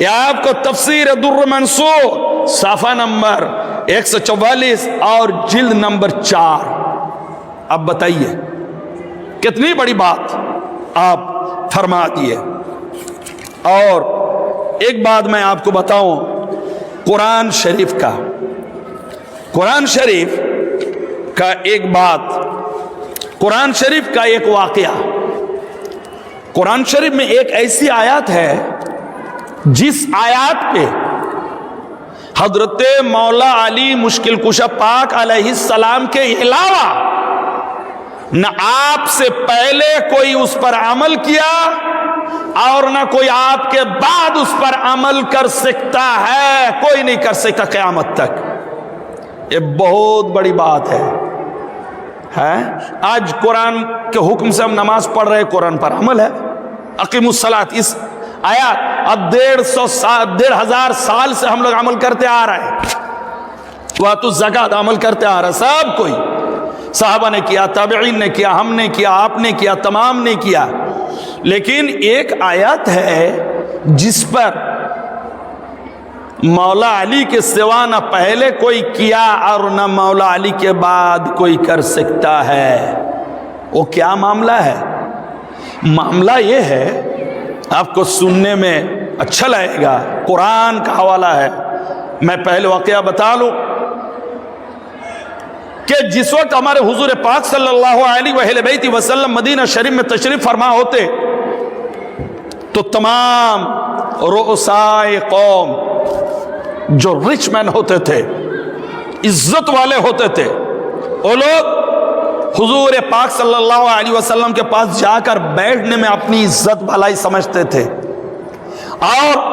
یہ آپ کو تفسیر در منصور صفحہ نمبر 144 اور جلد نمبر 4. اب بتائیے کتنی بڑی بات آپ فرما دیے. اور ایک بات میں آپ کو بتاؤں قرآن شریف کا، قرآن شریف کا ایک بات، قرآن شریف کا ایک واقعہ. قرآن شریف میں ایک ایسی آیات ہے جس آیات پہ حضرت مولا علی مشکل کشا پاک علیہ السلام کے علاوہ نہ آپ سے پہلے کوئی اس پر عمل کیا اور نہ کوئی آپ کے بعد اس پر عمل کر سکتا ہے. کوئی نہیں کر سکتا قیامت تک. یہ بہت بڑی بات ہے. آج قرآن کے حکم سے ہم نماز پڑھ رہے، قرآن پر عمل ہے. اقیم الصلاۃ، اس آیات اب 1,500 سال سے ہم لوگ عمل کرتے آ رہے ہیں. واتو الزکات عمل کرتے آ رہا ہے سب کوئی. صحابہ نے کیا، تابعین نے کیا، ہم نے کیا، آپ نے کیا، تمام نے کیا. لیکن ایک آیت ہے جس پر مولا علی کے سوا نہ پہلے کوئی کیا اور نہ مولا علی کے بعد کوئی کر سکتا ہے. وہ کیا معاملہ ہے؟ معاملہ یہ ہے، آپ کو سننے میں اچھا لگے گا، قرآن کا حوالہ ہے. میں پہلے واقعہ بتا لوں کہ جس وقت ہمارے حضور پاک صلی اللہ علیہ وآلہ وسلم مدینہ شریف میں تشریف فرما ہوتے تو تمام رؤسائے قوم جو رچ مین ہوتے تھے، عزت والے ہوتے تھے، وہ لوگ حضور پاک صلی اللہ علیہ وسلم کے پاس جا کر بیٹھنے میں اپنی عزت بھلائی سمجھتے تھے اور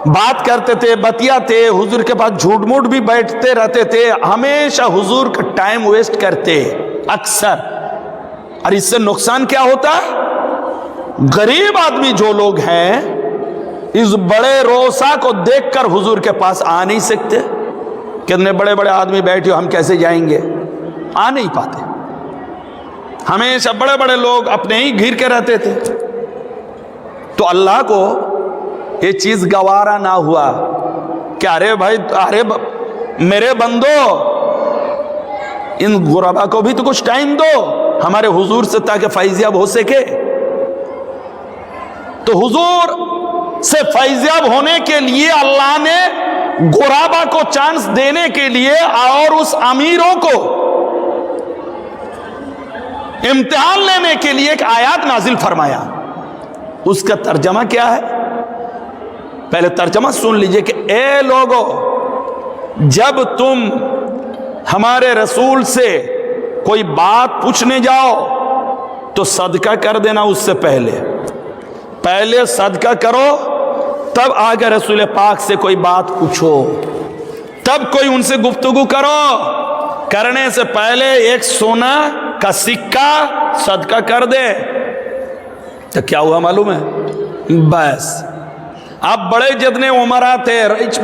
بات کرتے تھے، بتیاتے، حضور کے پاس جھوٹ موٹ بھی بیٹھتے رہتے تھے. ہمیشہ حضور کا ٹائم ویسٹ کرتے اکثر. اور اس سے نقصان کیا ہوتا ہے؟ غریب آدمی جو لوگ ہیں اس بڑے روسا کو دیکھ کر حضور کے پاس آ نہیں سکتے. کتنے بڑے بڑے آدمی بیٹھے ہو، ہم کیسے جائیں گے؟ آ نہیں پاتے. ہمیشہ بڑے بڑے لوگ اپنے ہی گھیر کے رہتے تھے. تو اللہ کو یہ چیز گوارا نہ ہوا کہ ارے بھائی، ارے میرے بندو، ان غربا کو بھی تو کچھ ٹائم دو ہمارے حضور سے تاکہ فیضیاب ہو سکے. تو حضور سے فیضیاب ہونے کے لیے اللہ نے غربا کو چانس دینے کے لیے اور اس امیروں کو امتحان لینے کے لیے ایک آیات نازل فرمایا. اس کا ترجمہ کیا ہے؟ پہلے ترجمہ سن لیجئے کہ اے لوگو، جب تم ہمارے رسول سے کوئی بات پوچھنے جاؤ تو صدقہ کر دینا. اس سے پہلے صدقہ کرو، تب آگے رسول پاک سے کوئی بات پوچھو، تب کوئی ان سے گفتگو کرو. کرنے سے پہلے ایک سونا کا سکہ صدقہ کر دے. تو کیا ہوا معلوم ہے؟ بس اب بڑے جتنے عمرا تھے، رچ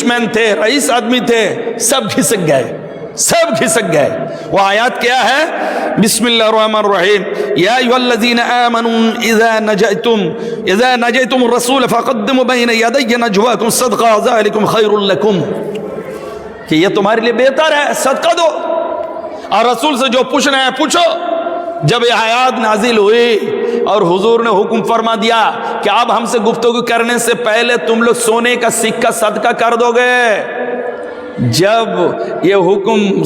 مین تھے، رئیس آدمی تھے، سب کھسک گئے. سب کھسک گئے. وہ آیات کیا ہے؟ بسم اللہ الرحمن الرحیم یا ایھا الذین آمنوا اذا نجیتم الرسول فقدموا بین یدی نجواکم صدقہ ذلکم خیر لکم، کہ یہ تمہارے لیے بہتر ہے، صدقہ دو. اور رسول سے جو پوچھنا ہے پوچھو. جب یہ آیات نازل ہوئی اور حضور نے حکم فرما دیا کہ اب ہم سے گفتگو کرنے سے پہلے تم لوگ سونے کا سکہ صدقہ کر دو گے، جب یہ حکم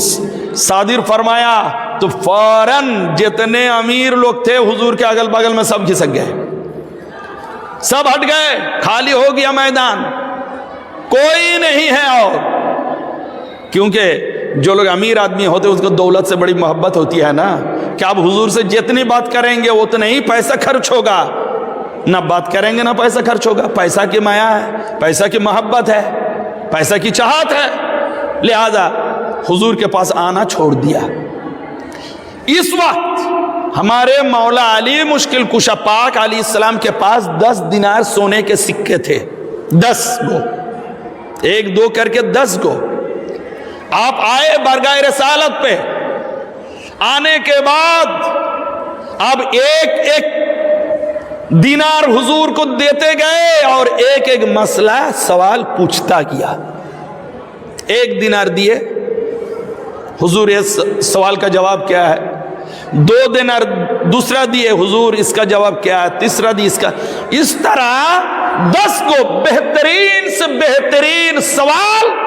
صادر فرمایا تو فوراً جتنے امیر لوگ تھے حضور کے اگل بغل میں سب کھسک گئے، سب ہٹ گئے، خالی ہو گیا میدان، کوئی نہیں ہے. اور کیونکہ جو لوگ امیر آدمی ہوتے اس کو دولت سے بڑی محبت ہوتی ہے نا، کہ آپ حضور سے جتنی بات کریں گے اتنا ہی پیسہ خرچ ہوگا، نہ بات کریں گے نہ پیسہ خرچ ہوگا. پیسہ کی مایا ہے، پیسہ کی محبت ہے، پیسہ کی چاہت ہے، لہذا حضور کے پاس آنا چھوڑ دیا. اس وقت ہمارے مولا علی مشکل کشا پاک علیہ السلام کے پاس 10 دینار سونے کے سکے تھے، 10 گو، 1 2 کر کے 10 گو. آپ آئے برگاہ رسالت پہ، آنے کے بعد اب ایک ایک دینار حضور کو دیتے گئے اور ایک ایک مسئلہ سوال پوچھتا گیا. 1 دینار دیے، حضور اس سوال کا جواب کیا ہے. 2 دینار دوسرا دیے، حضور اس کا جواب کیا ہے. تیسرا دی اس کا. اس طرح 10 کو بہترین سے بہترین سوال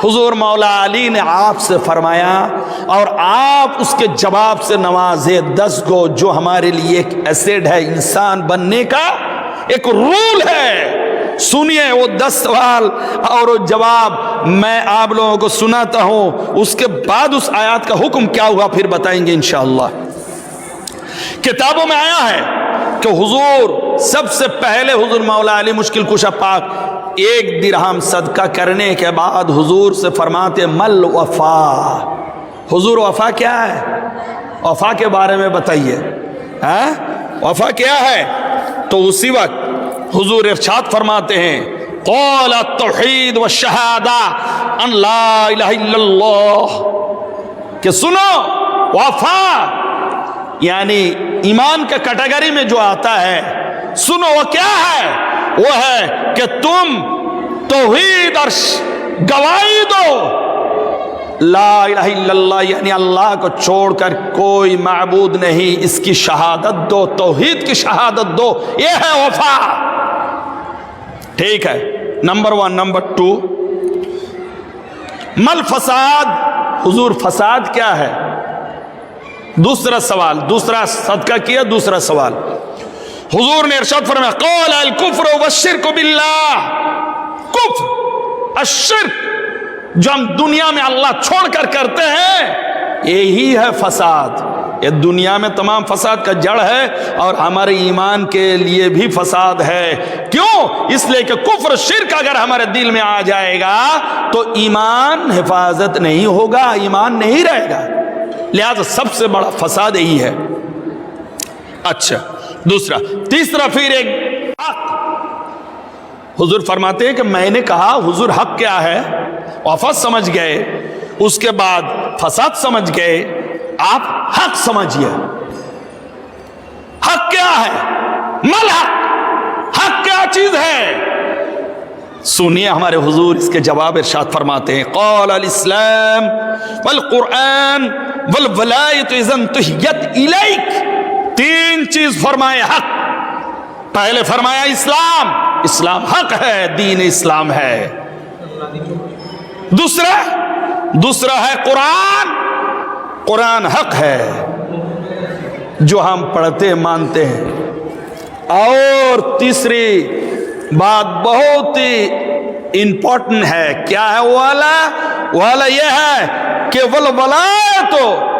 حضور مولا علی نے آپ سے فرمایا اور آپ اس کے جواب سے نوازے. 10 کو جو ہمارے لیے ایک ایسیڈ ہے انسان بننے کا، ایک رول ہے. سنیے وہ 10 سوال اور وہ جواب میں آپ لوگوں کو سناتا ہوں، اس کے بعد اس آیات کا حکم کیا ہوا پھر بتائیں گے انشاءاللہ. کتابوں میں آیا ہے کہ حضور سب سے پہلے حضور مولا علی مشکل کشا پاک 1 درہم صدقہ کرنے کے بعد حضور سے فرماتے مل وفا. حضور وفا کیا ہے؟ وفا کے بارے میں بتائیے، وفا کیا ہے؟ تو اسی وقت حضور ارشاد فرماتے ہیں قول التوحید والشہادہ ان لا الہ الا اللہ، کہ سنو وفا یعنی ایمان کے کیٹیگری میں جو آتا ہے، سنو وہ کیا ہے؟ وہ ہے کہ تم توحید اور گواہی دو لا الہ الا اللہ، یعنی اللہ کو چھوڑ کر کوئی معبود نہیں، اس کی شہادت دو، توحید کی شہادت دو. یہ ہے وفا. ٹھیک ہے، نمبر 1. نمبر 2 مل فساد. حضور فساد کیا ہے؟ دوسرا سوال، دوسرا صدقہ کیا، دوسرا سوال حضور نے ارشاد فرمایا قول الکفر والشرک باللہ. کفر الشرک جو ہم دنیا میں اللہ چھوڑ کر کرتے ہیں یہی ہے فساد. یہ دنیا میں تمام فساد کا جڑ ہے اور ہمارے ایمان کے لیے بھی فساد ہے. کیوں؟ اس لیے کہ کفر شرک اگر ہمارے دل میں آ جائے گا تو ایمان حفاظت نہیں ہوگا، ایمان نہیں رہے گا. لہذا سب سے بڑا فساد یہی ہے. اچھا، دوسرا. تیسرا پھر ایک حق. حضور فرماتے ہیں کہ میں نے کہا حضور حق کیا ہے؟ وفا سمجھ گئے، اس کے بعد فساد سمجھ گئے، آپ حق سمجھئے. حق کیا ہے؟ مل حق. حق کیا چیز ہے؟ سنیے ہمارے حضور اس کے جواب ارشاد فرماتے ہیں قال الاسلام والقرآن والولایت اذا انتہیت الیک. 3 چیز فرمائے حق. پہلے فرمایا اسلام، اسلام حق ہے، دین اسلام ہے. دوسرا ہے قرآن، قرآن حق ہے جو ہم پڑھتے مانتے ہیں. اور تیسری بات بہت ہی امپورٹنٹ ہے، کیا ہے؟ والا یہ ہے کہ والولایت،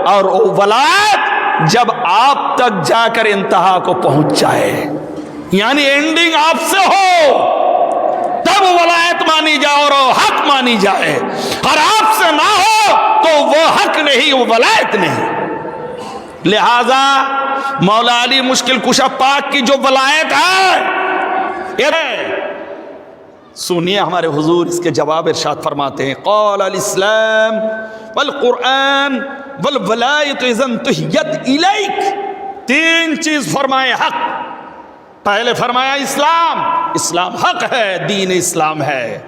اور ولایت جب آپ تک جا کر انتہا کو پہنچ جائے، یعنی اینڈنگ آپ سے ہو تب ولایت مانی جائے اور حق مانی جائے. اور آپ سے نہ ہو تو وہ حق نہیں، وہ ولایت نہیں. لہذا مولا علی مشکل کشا پاک کی جو ولایت ہے سنیے ہمارے حضور اس کے جواب ارشاد فرماتے ہیں، قال الاسلام والقرآن والولایت اذا انتہیت الیک. 3 چیز فرمائے حق. پہلے فرمایا اسلام، اسلام حق ہے، دین اسلام ہے.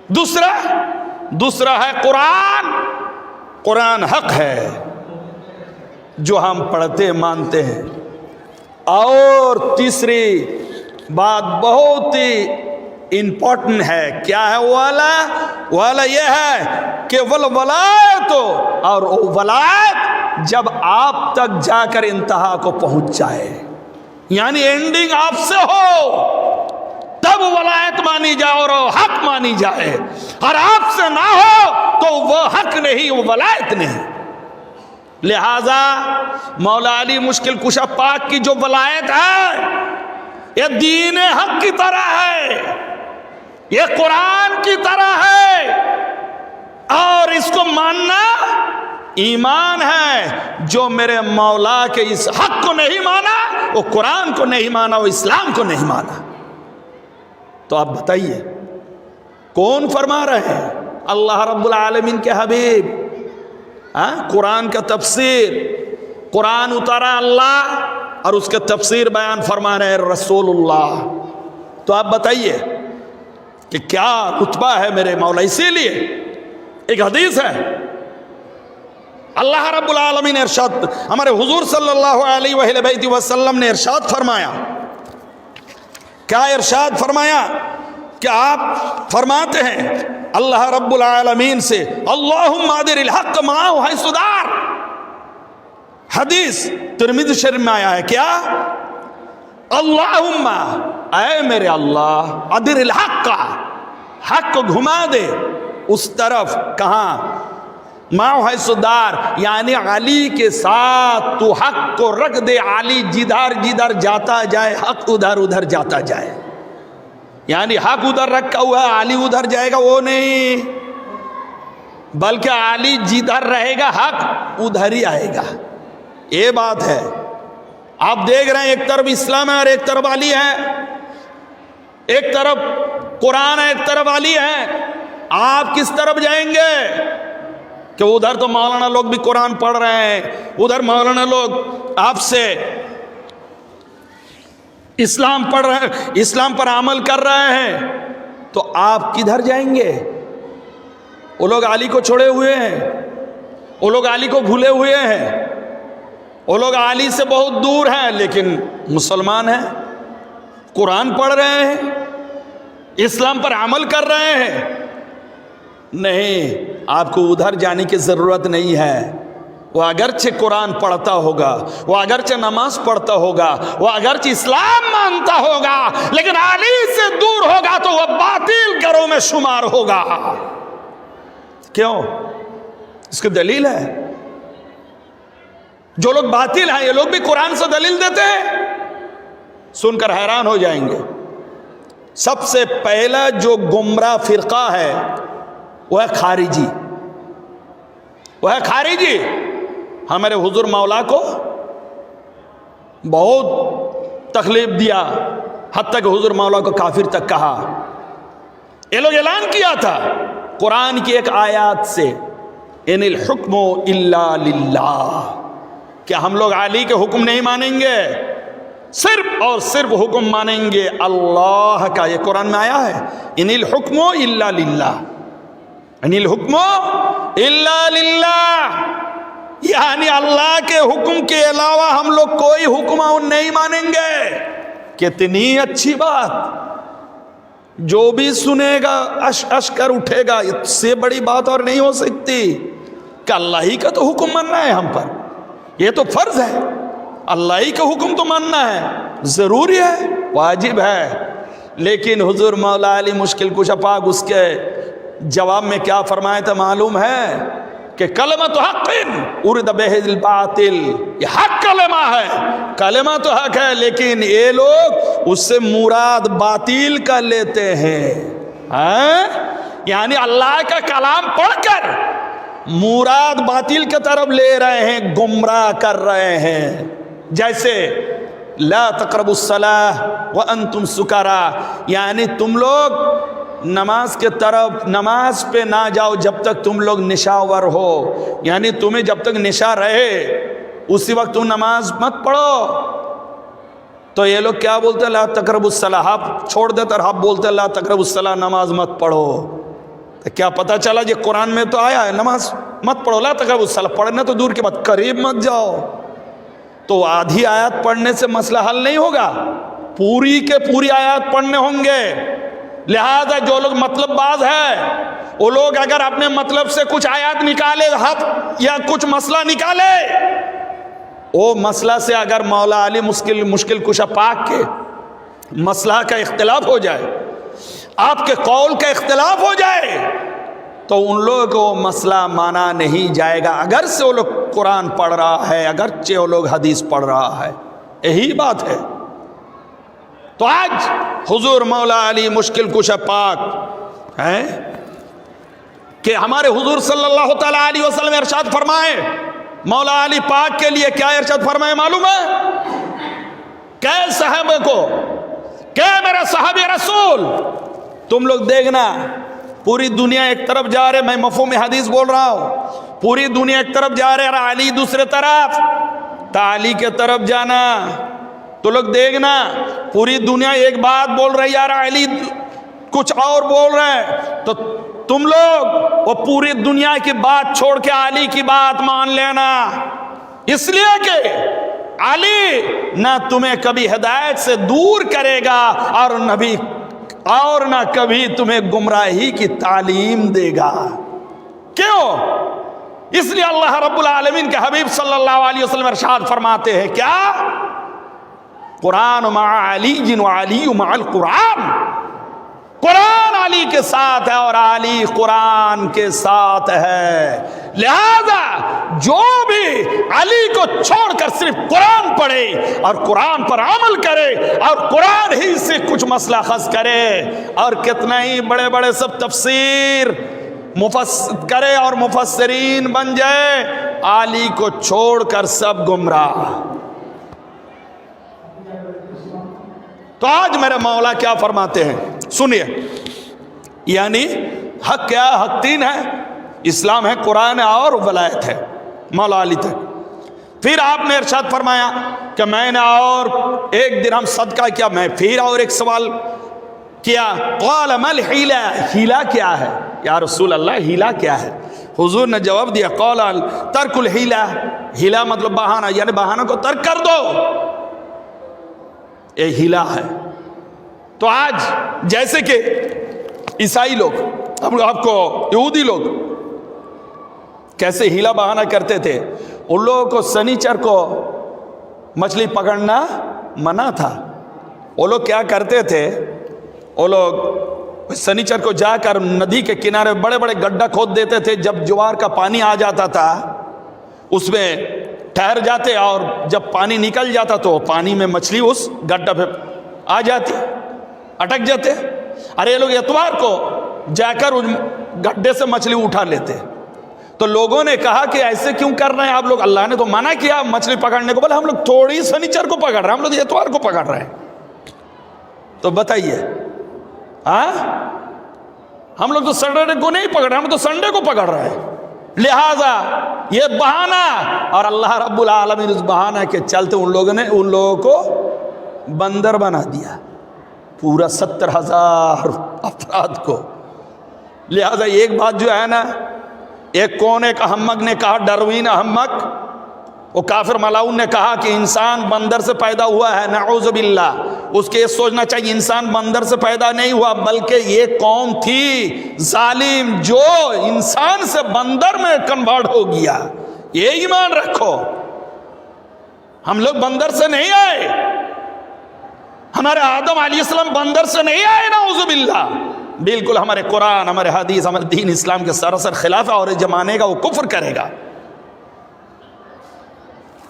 دوسرا ہے قرآن، قرآن حق ہے جو ہم پڑھتے مانتے ہیں. اور تیسری بات بہت ہی امپورٹنٹ ہے، کیا ہے؟ والا یہ ہے کہ والولایت، اور ولایت جب آپ تک جا کر انتہا کو پہنچ جائے، یعنی اینڈنگ آپ سے ہو، تب ولایت مانی جائے اور حق مانی جائے. اور آپ سے نہ ہو تو وہ حق نہیں، وہ ولایت نہیں. لہذا مولا علی مشکل کشا پاک کی جو ولایت ہے یہ دین حق کی طرح ہے، یہ قرآن کی طرح ہے، اور اس کو ماننا ایمان ہے. جو میرے مولا کے اس حق کو نہیں مانا، وہ قرآن کو نہیں مانا، وہ اسلام کو نہیں مانا. تو آپ بتائیے کون فرما رہے ہیں؟ اللہ رب العالمین کے حبیب. قرآن کا تفسیر، قرآن اتارا اللہ اور اس کا تفسیر بیان فرما رہے رسول اللہ. تو آپ بتائیے کہ کیا رتبہ ہے میرے مولا. اسی لیے ایک حدیث ہے، اللہ رب العالمین نے ارشاد، ہمارے حضور صلی اللہ علیہ وآلہ وسلم نے ارشاد فرمایا. کیا ارشاد فرمایا؟ کہ آپ فرماتے ہیں اللہ رب العالمین سے، اللہم ادر الحق معه حیث دار. حدیث ترمذی شریف میں آیا ہے، کیا؟ اللہم، اے میرے اللہ، ادر الحق، حق کو گھما دے اس طرف. کہاں؟ معه حیث دار، یعنی علی کے ساتھ تو حق کو رکھ دے. علی جدھر جاتا جائے حق ادھر جاتا جائے. یعنی حق ادھر رکھا ہوا ہے، علی ادھر جائے گا وہ نہیں، بلکہ علی جدھر رہے گا حق ادھر ہی آئے گا. یہ بات ہے. آپ دیکھ رہے ہیں ایک طرف اسلام ہے اور ایک طرف علی ہے، ایک طرف قرآن ہے ایک طرف علی ہے. آپ کس طرف جائیں گے؟ کہ ادھر تو مولانا لوگ بھی قرآن پڑھ رہے ہیں، ادھر مولانا لوگ آپ سے اسلام پڑھ رہے ہیں، اسلام پر عمل کر رہے ہیں، تو آپ کدھر جائیں گے؟ وہ لوگ علی کو چھوڑے ہوئے ہیں، وہ لوگ علی کو بھولے ہوئے ہیں، وہ لوگ علی سے بہت دور ہیں، لیکن مسلمان ہیں، قرآن پڑھ رہے ہیں، اسلام پر عمل کر رہے ہیں. نہیں، آپ کو ادھر جانے کی ضرورت نہیں ہے. وہ اگرچہ قرآن پڑھتا ہوگا، وہ اگرچہ نماز پڑھتا ہوگا، وہ اگرچہ اسلام مانتا ہوگا، لیکن علی سے دور ہوگا تو وہ باطل گروہ میں شمار ہوگا. کیوں؟ اس کی دلیل ہے. جو لوگ باطل ہیں یہ لوگ بھی قرآن سے دلیل دیتے ہیں، سن کر حیران ہو جائیں گے. سب سے پہلا جو گمراہ فرقہ ہے وہ ہے خارجی. وہ ہے خارجی. ہمارے حضور مولا کو بہت تکلیف دیا، حتیٰ کہ حضور مولا کو کافر تک کہا. یہ لوگ اعلان کیا تھا قرآن کی ایک آیات سے، ان الحکم الا للہ، کہ ہم لوگ علی کے حکم نہیں مانیں گے، صرف اور صرف حکم مانیں گے اللہ کا. یہ قرآن میں آیا ہے، ان الحکم الا للہ، ان الحکم الا للہ، یعنی اللہ کے حکم کے علاوہ ہم لوگ کوئی حکم نہیں مانیں گے. کتنی اچھی بات. جو بھی سنے گا اش اش کر اٹھے گا. اس سے بڑی بات اور نہیں ہو سکتی کہ اللہ ہی کا تو حکم ماننا ہے ہم پر. یہ تو فرض ہے، اللہ ہی کا حکم تو ماننا ہے، ضروری ہے، واجب ہے. لیکن حضور مولا علی مشکل کشا پاک اس کے جواب میں کیا فرمایا تھا معلوم ہے؟ کہ کلمۃ حق ارید بہ الباطل. یہ حق کلمہ ہے، کلمہ تو حق ہے، لیکن یہ لوگ اس سے مراد باطل کا لیتے ہیں. یعنی اللہ کا کلام پڑھ کر مراد باطل کی طرف لے رہے ہیں، گمراہ کر رہے ہیں. جیسے لا تقربوا الصلاة وانتم سکارا، یعنی تم لوگ نماز کے طرف، نماز پہ نہ جاؤ جب تک تم لوگ نشاور ہو، یعنی تمہیں جب تک نشا رہے اسی وقت تم نماز مت پڑھو۔ تو یہ لوگ کیا بولتے ہیں؟ لا تقربوا الصلاة، آپ چھوڑ دیتے اور آپ بولتے ہیں لا تقربوا الصلاة، نماز مت پڑھو۔ تو کیا پتہ چلا جی قرآن میں تو آیا ہے نماز مت پڑھو، لا تقربوا الصلاة، پڑھنا تو دور کی بات، قریب مت جاؤ۔ تو آدھی آیات پڑھنے سے مسئلہ حل نہیں ہوگا، پوری کے پوری آیات پڑھنے ہوں گے۔ لہذا جو لوگ مطلب باز ہے وہ لوگ اگر اپنے مطلب سے کچھ آیات نکالے حق یا کچھ مسئلہ نکالے، وہ مسئلہ سے اگر مولا علی مشکل کشا پاک کے مسئلہ کا اختلاف ہو جائے، آپ کے قول کا اختلاف ہو جائے، تو ان لوگوں کو مسئلہ مانا نہیں جائے گا، اگر سے وہ لوگ قرآن پڑھ رہا ہے، اگرچہ وہ لوگ حدیث پڑھ رہا ہے۔ یہی بات ہے۔ تو آج حضور مولا علی مشکل کشا پاک ہے کہ ہمارے حضور صلی اللہ تعالی علیہ وسلم ارشاد فرمائے، مولا علی پاک کے لیے کیا ارشاد فرمائے معلوم ہے؟ کہ صحابہ کو، کہ میرا صحابی رسول، تم لوگ دیکھنا پوری دنیا ایک طرف جا رہے، میں مفہوم حدیث بول رہا ہوں، پوری دنیا ایک طرف جا رہے اور علی دوسرے طرف، تا علی کے طرف جانا۔ تو لوگ دیکھنا پوری دنیا ایک بات بول رہی یار علی کچھ اور بول رہے ہیں، تو تم لوگ وہ پوری دنیا کی بات چھوڑ کے علی کی بات مان لینا، اس لیے کہ علی نہ تمہیں کبھی ہدایت سے دور کرے گا اور نہ کبھی تمہیں گمراہی کی تعلیم دے گا۔ کیوں؟ اس لیے اللہ رب العالمین کے حبیب صلی اللہ علیہ وسلم ارشاد فرماتے ہیں کیا؟ قرآن مع علی و علی مع القرآن، قرآن علی کے ساتھ ہے اور علی قرآن کے ساتھ ہے۔ لہذا جو بھی علی کو چھوڑ کر صرف قرآن پڑھے اور قرآن پر عمل کرے اور قرآن ہی سے کچھ مسئلہ خاص کرے اور کتنا ہی بڑے بڑے سب تفسیر کرے اور مفسرین بن جائے، علی کو چھوڑ کر سب گمراہ۔ تو آج میرے مولا کیا فرماتے ہیں سنیے، یعنی حق کیا؟ حق تین ہے، اسلام ہے، قرآن ہے اور ولایت ہے مولا علی تک۔ پھر آپ نے ارشاد فرمایا کہ میں نے اور ایک درہم صدقہ کیا، میں پھر اور ایک سوال کیا، قال ما الحیلہ، ہیلہ کیا ہے یا رسول اللہ، ہیلہ کیا ہے؟ حضور نے جواب دیا قال ترک الحیلہ، ہیلہ مطلب بہانہ، یعنی بہانہ کو ترک کر دو، یہ ہیلہ ہے۔ تو آج جیسے کہ عیسائی لوگ، آپ کو یہودی لوگ کیسے ہیلہ بہانہ کرتے تھے، ان لوگوں کو سنیچر کو مچھلی پکڑنا منع تھا۔ وہ لوگ کیا کرتے تھے، وہ لوگ سنیچر کو جا کر ندی کے کنارے بڑے بڑے گڈھا کھود دیتے تھے، جب جوار کا پانی آ جاتا تھا اس میں ٹھہر جاتے اور جب پانی نکل جاتا تو پانی میں مچھلی اس گڈھا پہ آ جاتی، اٹک جاتے۔ ارے یہ لوگ اتوار کو جا کر اس گڈھے سے مچھلی اٹھا لیتے۔ تو لوگوں نے کہا کہ ایسے کیوں کر رہے ہیں آپ لوگ، اللہ نے تو منع کیا مچھلی پکڑنے کو، بولے ہم لوگ تھوڑی سنیچر کو پکڑ رہے ہیں، ہم لوگ اتوار کو پکڑ رہے ہیں۔ تو بتائیے ہم لوگ تو سنڈے کو نہیں پکڑ رہے، ہم تو سنڈے کو پکڑ رہے ہیں۔ لہذا یہ بہانہ، اور اللہ رب العالمین اس بہانہ کے چلتے ان لوگوں کو بندر بنا دیا، پورا 70,000 افراد کو۔ لہذا ایک بات جو ہے نا، ایک احمق نے کہا، ڈاروین احمق، وہ کافر ملاؤن نے کہا کہ انسان بندر سے پیدا ہوا ہے، نعوذ باللہ۔ اس کے یہ سوچنا چاہیے انسان بندر سے پیدا نہیں ہوا، بلکہ یہ قوم تھی ظالم جو انسان سے بندر میں کنورٹ ہو گیا۔ یہ ایمان رکھو، ہم لوگ بندر سے نہیں آئے، ہمارے آدم علیہ السلام بندر سے نہیں آئے، نعوذ باللہ۔ بالکل ہمارے قرآن، ہمارے حدیث، ہمارے دین اسلام کے سراسر خلاف ہے، اور جو مانے گا وہ کفر کرے گا۔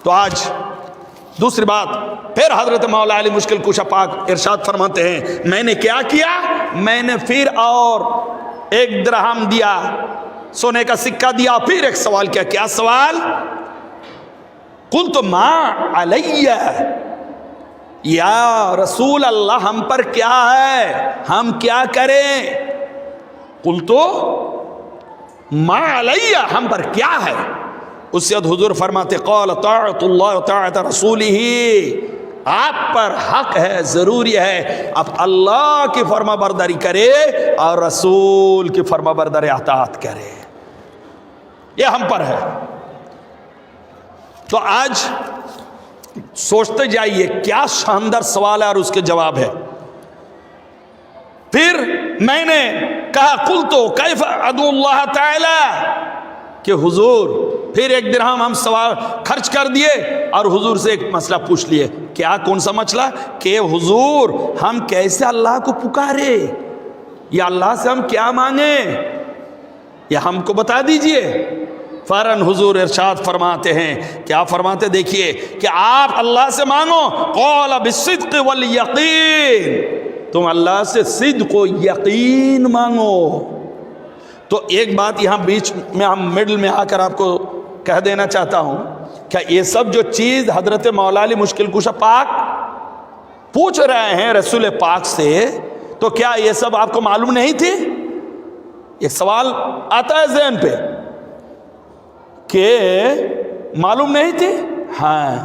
تو آج دوسری بات پھر حضرت مولا علی مشکل کشا پاک ارشاد فرماتے ہیں میں نے کیا کیا، میں نے پھر اور ایک درہم دیا، سونے کا سکہ دیا، پھر ایک سوال کیا، کیا سوال؟ قلت ما علیہ، یا رسول اللہ ہم پر کیا ہے، ہم کیا کریں؟ قلتو ما علیہ، ہم پر کیا ہے؟ اس سے حضور فرماتے قال طاعت اللہ و طاعت رسولہ، آپ پر حق ہے، ضروری ہے اب اللہ کی فرما برداری کرے اور رسول کی فرما برداری اطاعت کرے، یہ ہم پر ہے۔ تو آج سوچتے جائیے کیا شاندار سوال ہے اور اس کے جواب ہے۔ پھر میں نے کہا قلتو کیف ادعو اللہ تعالی، کہ حضور پھر 1 درہم ہم سوال خرچ کر دیے اور حضور سے ایک مسئلہ پوچھ لیے۔ کیا کون سا مسئلہ؟ کہ حضور ہم کیسے اللہ کو پکارے، یا اللہ سے ہم کیا مانگیں، یا ہم کو بتا دیجئے۔ فوراً حضور ارشاد فرماتے ہیں، کیا فرماتے دیکھیے کہ آپ اللہ سے مانگو قال بالصدق والیقین، تم اللہ سے صدق و یقین مانگو۔ تو ایک بات یہاں بیچ میں ہم مڈل میں آ کر آپ کو کہہ دینا چاہتا ہوں، کیا یہ سب جو چیز حضرت مولا علی مشکل کشا پاک پوچھ رہے ہیں رسول پاک سے، تو کیا یہ سب آپ کو معلوم نہیں تھی؟ ایک سوال آتا ہے ذہن پہ کہ معلوم نہیں تھی؟ ہاں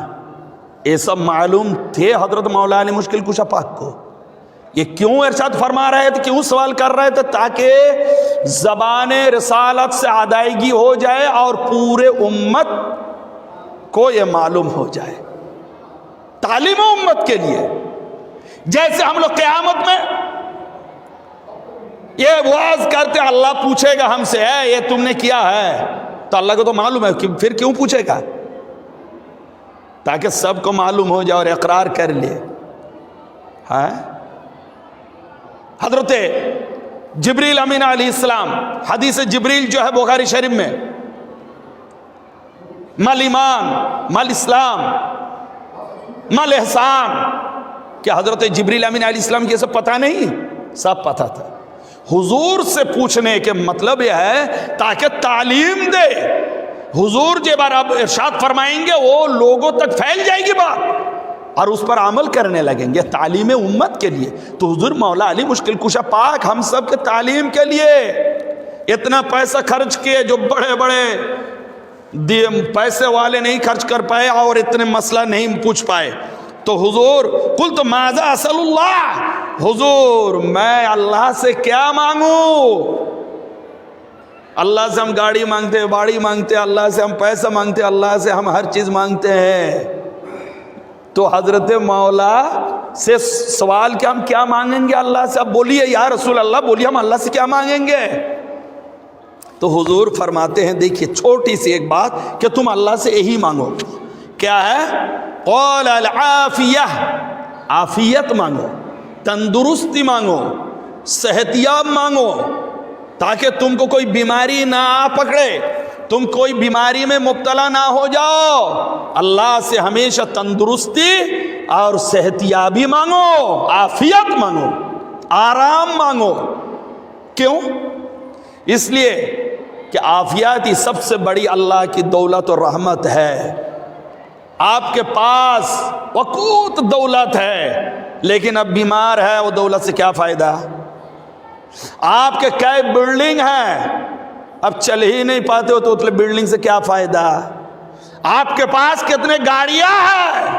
یہ سب معلوم تھے حضرت مولا علی مشکل کشا پاک کو۔ یہ کیوں ارشاد فرما رہے تھے، کیوں سوال کر رہے تھے؟ تاکہ زبان رسالت سے ادائیگی ہو جائے اور پورے امت کو یہ معلوم ہو جائے، تعلیم امت کے لیے۔ جیسے ہم لوگ قیامت میں یہ واز کرتے اللہ پوچھے گا ہم سے ہے یہ تم نے کیا ہے، تو اللہ کو تو معلوم ہے، پھر کیوں پوچھے گا؟ تاکہ سب کو معلوم ہو جائے اور اقرار کر لے۔ ہاں حضرت جبریل امین علیہ السلام، حدیث جبریل جو ہے بخاری شریف میں، مل ایمان مل اسلام مل احسان، کیا حضرت جبریل امین علیہ السلام کی یہ سب پتہ نہیں؟ سب پتہ تھا۔ حضور سے پوچھنے کے مطلب یہ ہے تاکہ تعلیم دے، حضور جب اب ارشاد فرمائیں گے وہ لوگوں تک پھیل جائے گی بات اور اس پر عمل کرنے لگیں گے، تعلیم امت کے لیے۔ تو حضور مولا علی مشکل کشا پاک ہم سب کے تعلیم کے لیے اتنا پیسہ خرچ کیے، جو بڑے بڑے پیسے والے نہیں خرچ کر پائے اور اتنے مسئلہ نہیں پوچھ پائے۔ تو حضور قلت ماذا اسأل اللہ، حضور میں اللہ سے کیا مانگوں؟ اللہ سے ہم گاڑی مانگتے ہیں، باڑی مانگتے ہیں، اللہ سے ہم پیسہ مانگتے ہیں، اللہ سے ہم ہر چیز مانگتے ہیں۔ تو حضرت مولا سے سوال کہ ہم کیا مانگیں گے اللہ سے؟ اب بولیے یا رسول اللہ، بولیے ہم اللہ سے کیا مانگیں گے؟ تو حضور فرماتے ہیں دیکھیے چھوٹی سی ایک بات کہ تم اللہ سے یہی مانگو، کیا ہے؟ قال العافیہ، عافیت مانگو، تندرستی مانگو، صحتیاب مانگو، تاکہ تم کو کوئی بیماری نہ آ پکڑے، تم کوئی بیماری میں مبتلا نہ ہو جاؤ۔ اللہ سے ہمیشہ تندرستی اور صحتیابی مانگو، عافیت مانگو، آرام مانگو۔ کیوں؟ اس لیے کہ عافیت ہی سب سے بڑی اللہ کی دولت اور رحمت ہے۔ آپ کے پاس وقوت دولت ہے لیکن اب بیمار ہے، وہ دولت سے کیا فائدہ؟ آپ کے کئی بلڈنگ ہیں، اب چل ہی نہیں پاتے ہو تو اتنے بلڈنگ سے کیا فائدہ؟ آپ کے پاس کتنے گاڑیاں ہیں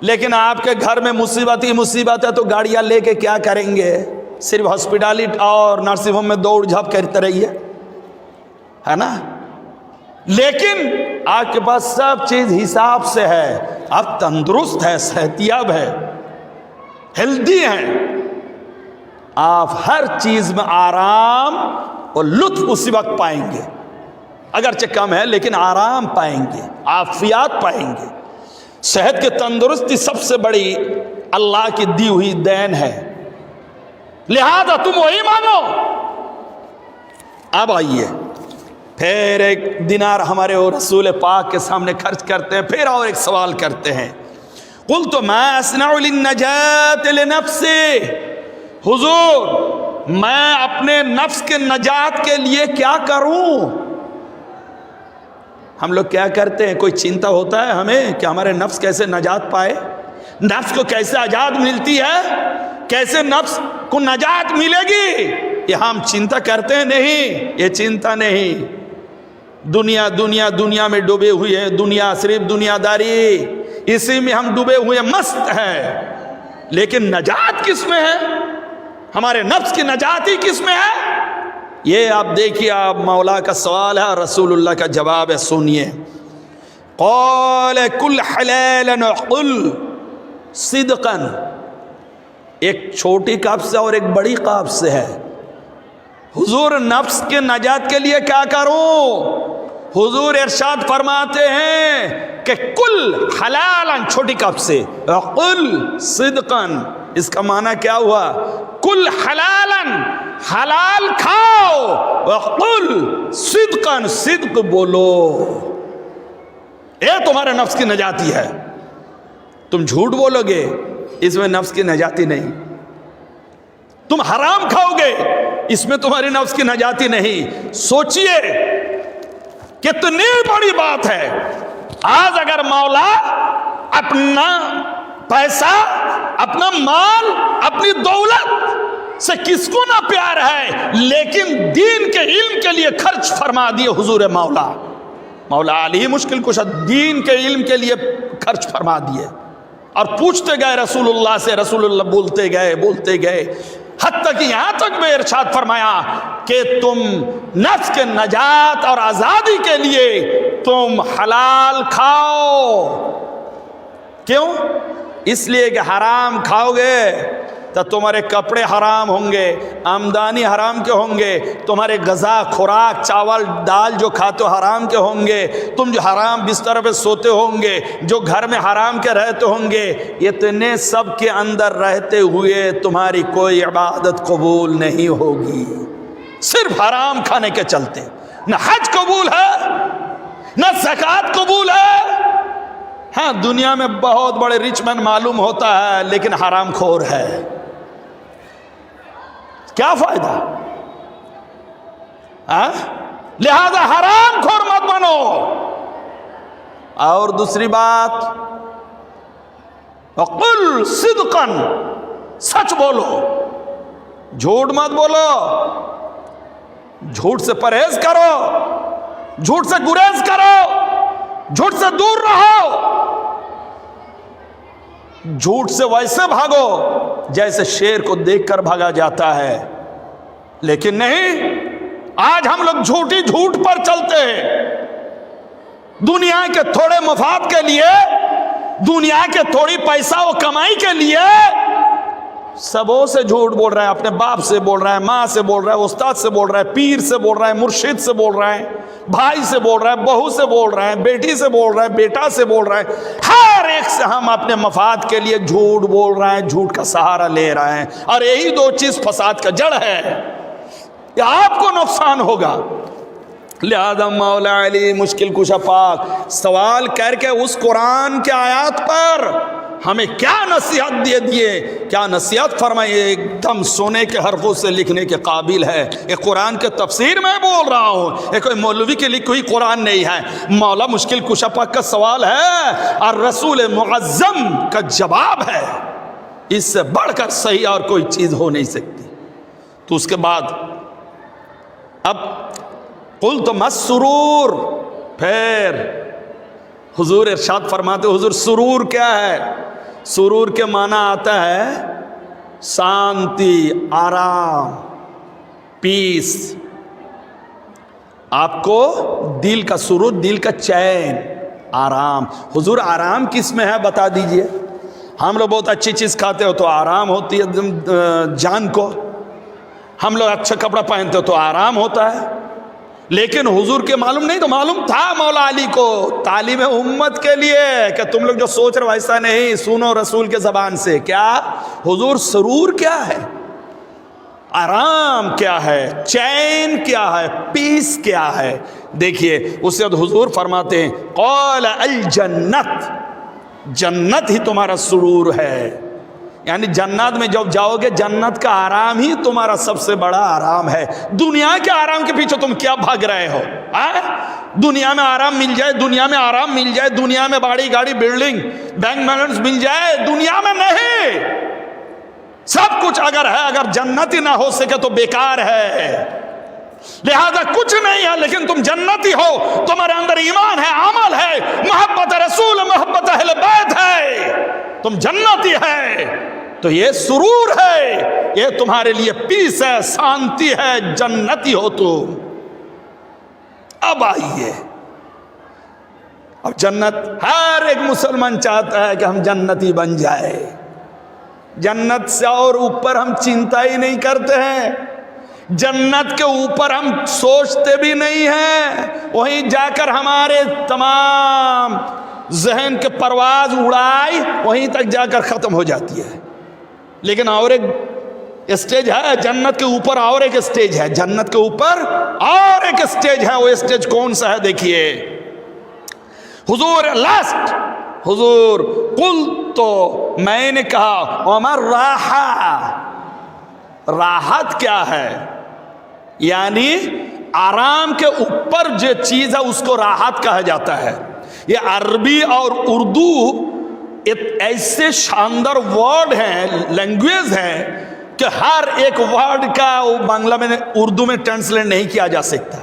لیکن آپ کے گھر میں مصیبت ہی مصیبت ہے، تو گاڑیاں لے کے کیا کریں گے؟ صرف ہاسپٹالٹی اور نرسنگ ہوم میں دوڑ جھاپ کرتے رہیے، ہے نا؟ لیکن آپ کے پاس سب چیز حساب سے ہے، آپ تندرست ہے، صحتیاب ہے، ہیلدی ہیں، آپ ہر چیز میں آرام اور لطف اسی وقت پائیں گے، اگرچہ کم ہے لیکن آرام پائیں گے، عافیت پائیں گے۔ صحت کی تندرستی سب سے بڑی اللہ کی دی ہوئی دین ہے، لہذا تم وہی مانگو۔ اب آئیے پھر 1 دینار ہمارے اور رسول پاک کے سامنے خرچ کرتے ہیں، پھر اور ایک سوال کرتے ہیں، قلت ما اصنع للنجات لنفسی، حضور میں اپنے نفس کے نجات کے لیے کیا کروں؟ ہم لوگ کیا کرتے ہیں؟ کوئی چنتا ہوتا ہے ہمیں کہ ہمارے نفس کیسے نجات پائے؟ نفس کو کیسے آزاد ملتی ہے, کیسے نفس کو نجات ملے گی, یہ ہم چنتا کرتے ہیں نہیں, یہ چنتا نہیں. دنیا دنیا دنیا میں ڈوبے ہوئے ہیں, دنیا صرف دنیا داری, اسی میں ہم ڈوبے ہوئے مست ہیں. لیکن نجات کس میں ہے؟ ہمارے نفس کی نجات ہی کس میں ہے؟ یہ آپ دیکھیے, آپ مولا کا سوال ہے اور رسول اللہ کا جواب ہے, سنیے. قال کل حلالا قل صدقا, ایک چھوٹی قاف سے اور ایک بڑی قاف سے ہے. حضور نفس کے نجات کے لیے کیا کروں؟ حضور ارشاد فرماتے ہیں کہ کل حلالا, چھوٹی قاف سے, قل صدقا, اس کا معنی کیا ہوا؟ کل حلالا, حلال کھاؤ, وقل صدقا, صدق بولو. یہ تمہارے نفس کی نجاتی ہے. تم جھوٹ بولو گے, اس میں نفس کی نجاتی نہیں. تم حرام کھاؤ گے, اس میں تمہاری نفس کی نجاتی نہیں. سوچئے کتنی بڑی بات ہے. آج اگر مولا اپنا پیسہ, اپنا مال, اپنی دولت سے کس کو نہ پیار ہے, لیکن دین کے علم کے لیے خرچ فرما دیے حضور مولا. مولا علی مشکل کشا دین کے علم کے لیے خرچ فرما دیے. اور پوچھتے گئے رسول اللہ سے, رسول اللہ بولتے گئے حتیٰ کہ یہاں تک میں ارشاد فرمایا کہ تم نفس کے نجات اور آزادی کے لیے تم حلال کھاؤ. کیوں؟ اس لیے کہ حرام کھاؤ گے تو تمہارے کپڑے حرام ہوں گے, آمدانی حرام کے ہوں گے, تمہارے غذا خوراک چاول دال جو کھاتے ہو حرام کے ہوں گے, تم جو حرام بستر پہ سوتے ہوں گے, جو گھر میں حرام کے رہتے ہوں گے, اتنے سب کے اندر رہتے ہوئے تمہاری کوئی عبادت قبول نہیں ہوگی, صرف حرام کھانے کے چلتے. نہ حج قبول ہے, نہ زکوٰۃ قبول ہے. ہاں دنیا میں بہت بڑے رچ مین معلوم ہوتا ہے, لیکن حرام خور ہے. کیا فائدہ؟ لہذا حرام خور مت بنو. اور دوسری بات, وقل صدقا, سچ بولو, جھوٹ مت بولو. جھوٹ سے پرہیز کرو, جھوٹ سے گریز کرو, جھوٹ سے دور رہو. جھوٹ سے ویسے بھاگو جیسے شیر کو دیکھ کر بھاگا جاتا ہے, لیکن نہیں. آج ہم لوگ جھوٹ پر چلتے ہیں. دنیا کے تھوڑے مفاد کے لیے, دنیا کے تھوڑی پیسہ و کمائی کے لیے سبوں سے جھوٹ بول رہا ہے. اپنے باپ سے بول رہا ہے, ماں سے بول رہا ہے, استاد سے بول رہا ہے, پیر سے بول رہا ہے, مرشد سے بول رہا ہے, بھائی سے بول رہا ہے, بہو سے بول رہا ہے, بیٹی سے بول رہا ہے, بیٹا سے بول رہا ہے. ہر ایک سے ہم اپنے مفاد کے لیے جھوٹ بول رہے ہیں, جھوٹ کا سہارا لے رہے ہیں. اور یہی دو چیز فساد کا جڑ ہے. یہ آپ کو نقصان ہوگا. لہذا مولا علی مشکل کشا پاک سوال کر کے اس قرآن کے آیات پر ہمیں کیا نصیحت دے دیے, کیا نصیحت فرمائے, ایک دم سونے کے حرفوں سے لکھنے کے قابل ہے. ایک قرآن کے تفسیر میں بول رہا ہوں, ایک کوئی مولوی کے لکھی ہوئی قرآن نہیں ہے. مولا مشکل کشا پاک کا سوال ہے اور رسول معظم کا جواب ہے. اس سے بڑھ کر صحیح اور کوئی چیز ہو نہیں سکتی. تو اس کے بعد اب قلت ما السرور, پھر حضور ارشاد فرماتے, حضور سرور کیا ہے؟ سرور کے معنی آتا ہے شانتی, آرام, پیس. آپ کو دل کا سرور, دل کا چین, آرام. حضور آرام کس میں ہے بتا دیجئے. ہم لوگ بہت اچھی چیز کھاتے ہو تو آرام ہوتی ہے جان کو, ہم لوگ اچھا کپڑا پہنتے ہو تو آرام ہوتا ہے. لیکن حضور کے معلوم نہیں تو معلوم تھا مولا علی کو تعلیم امت کے لیے کہ تم لوگ جو سوچ رہے ہو ایسا نہیں, سنو رسول کے زبان سے. کیا حضور سرور کیا ہے, آرام کیا ہے, چین کیا ہے, پیس کیا ہے؟ دیکھیے اس سے حضور فرماتے ہیں قال الجنت, جنت ہی تمہارا سرور ہے. یعنی جنت میں جب جاؤ گے جنت کا آرام ہی تمہارا سب سے بڑا آرام ہے. دنیا کے آرام کے پیچھے تم کیا بھاگ رہے ہو؟ دنیا میں آرام مل جائے، دنیا میں آرام مل جائے، دنیا میں باڑی گاڑی بلڈنگ بینک بیلنس مل جائے، دنیا میں نہیں. سب کچھ اگر ہے، اگر جنتی نہ ہو سکے تو بیکار ہے. لہذا کچھ نہیں ہے لیکن تم جنتی ہو، تمہارے اندر ایمان ہے، عمل ہے، محبت رسول، محبت اہل بیت ہے، تم جنتی ہے. تو یہ سرور ہے، یہ تمہارے لیے پیس ہے، شانتی ہے، جنتی ہو تم. اب آئیے، اب جنت ہر ایک مسلمان چاہتا ہے کہ ہم جنتی بن جائے. جنت سے اور اوپر ہم چنتا ہی نہیں کرتے ہیں، جنت کے اوپر ہم سوچتے بھی نہیں ہیں. وہیں جا کر ہمارے تمام ذہن کے پرواز اڑائی وہیں تک جا کر ختم ہو جاتی ہے. لیکن اور ایک اسٹیج ہے جنت کے اوپر، اور ایک اسٹیج ہے جنت کے اوپر، اور ایک اسٹیج ہے. وہ اسٹیج کون سا ہے دیکھیے. حضور لاسٹ، حضور قل، تو میں نے کہا وما راحہ، راحت کیا ہے؟ یعنی آرام کے اوپر جو چیز ہے اس کو راحت کہا جاتا ہے. یہ عربی اور اردو ایسے شاندار ورڈ ہیں، لینگویج ہیں کہ ہر ایک ورڈ کا بنگلہ میں اردو میں ٹرانسلیٹ نہیں کیا جا سکتا.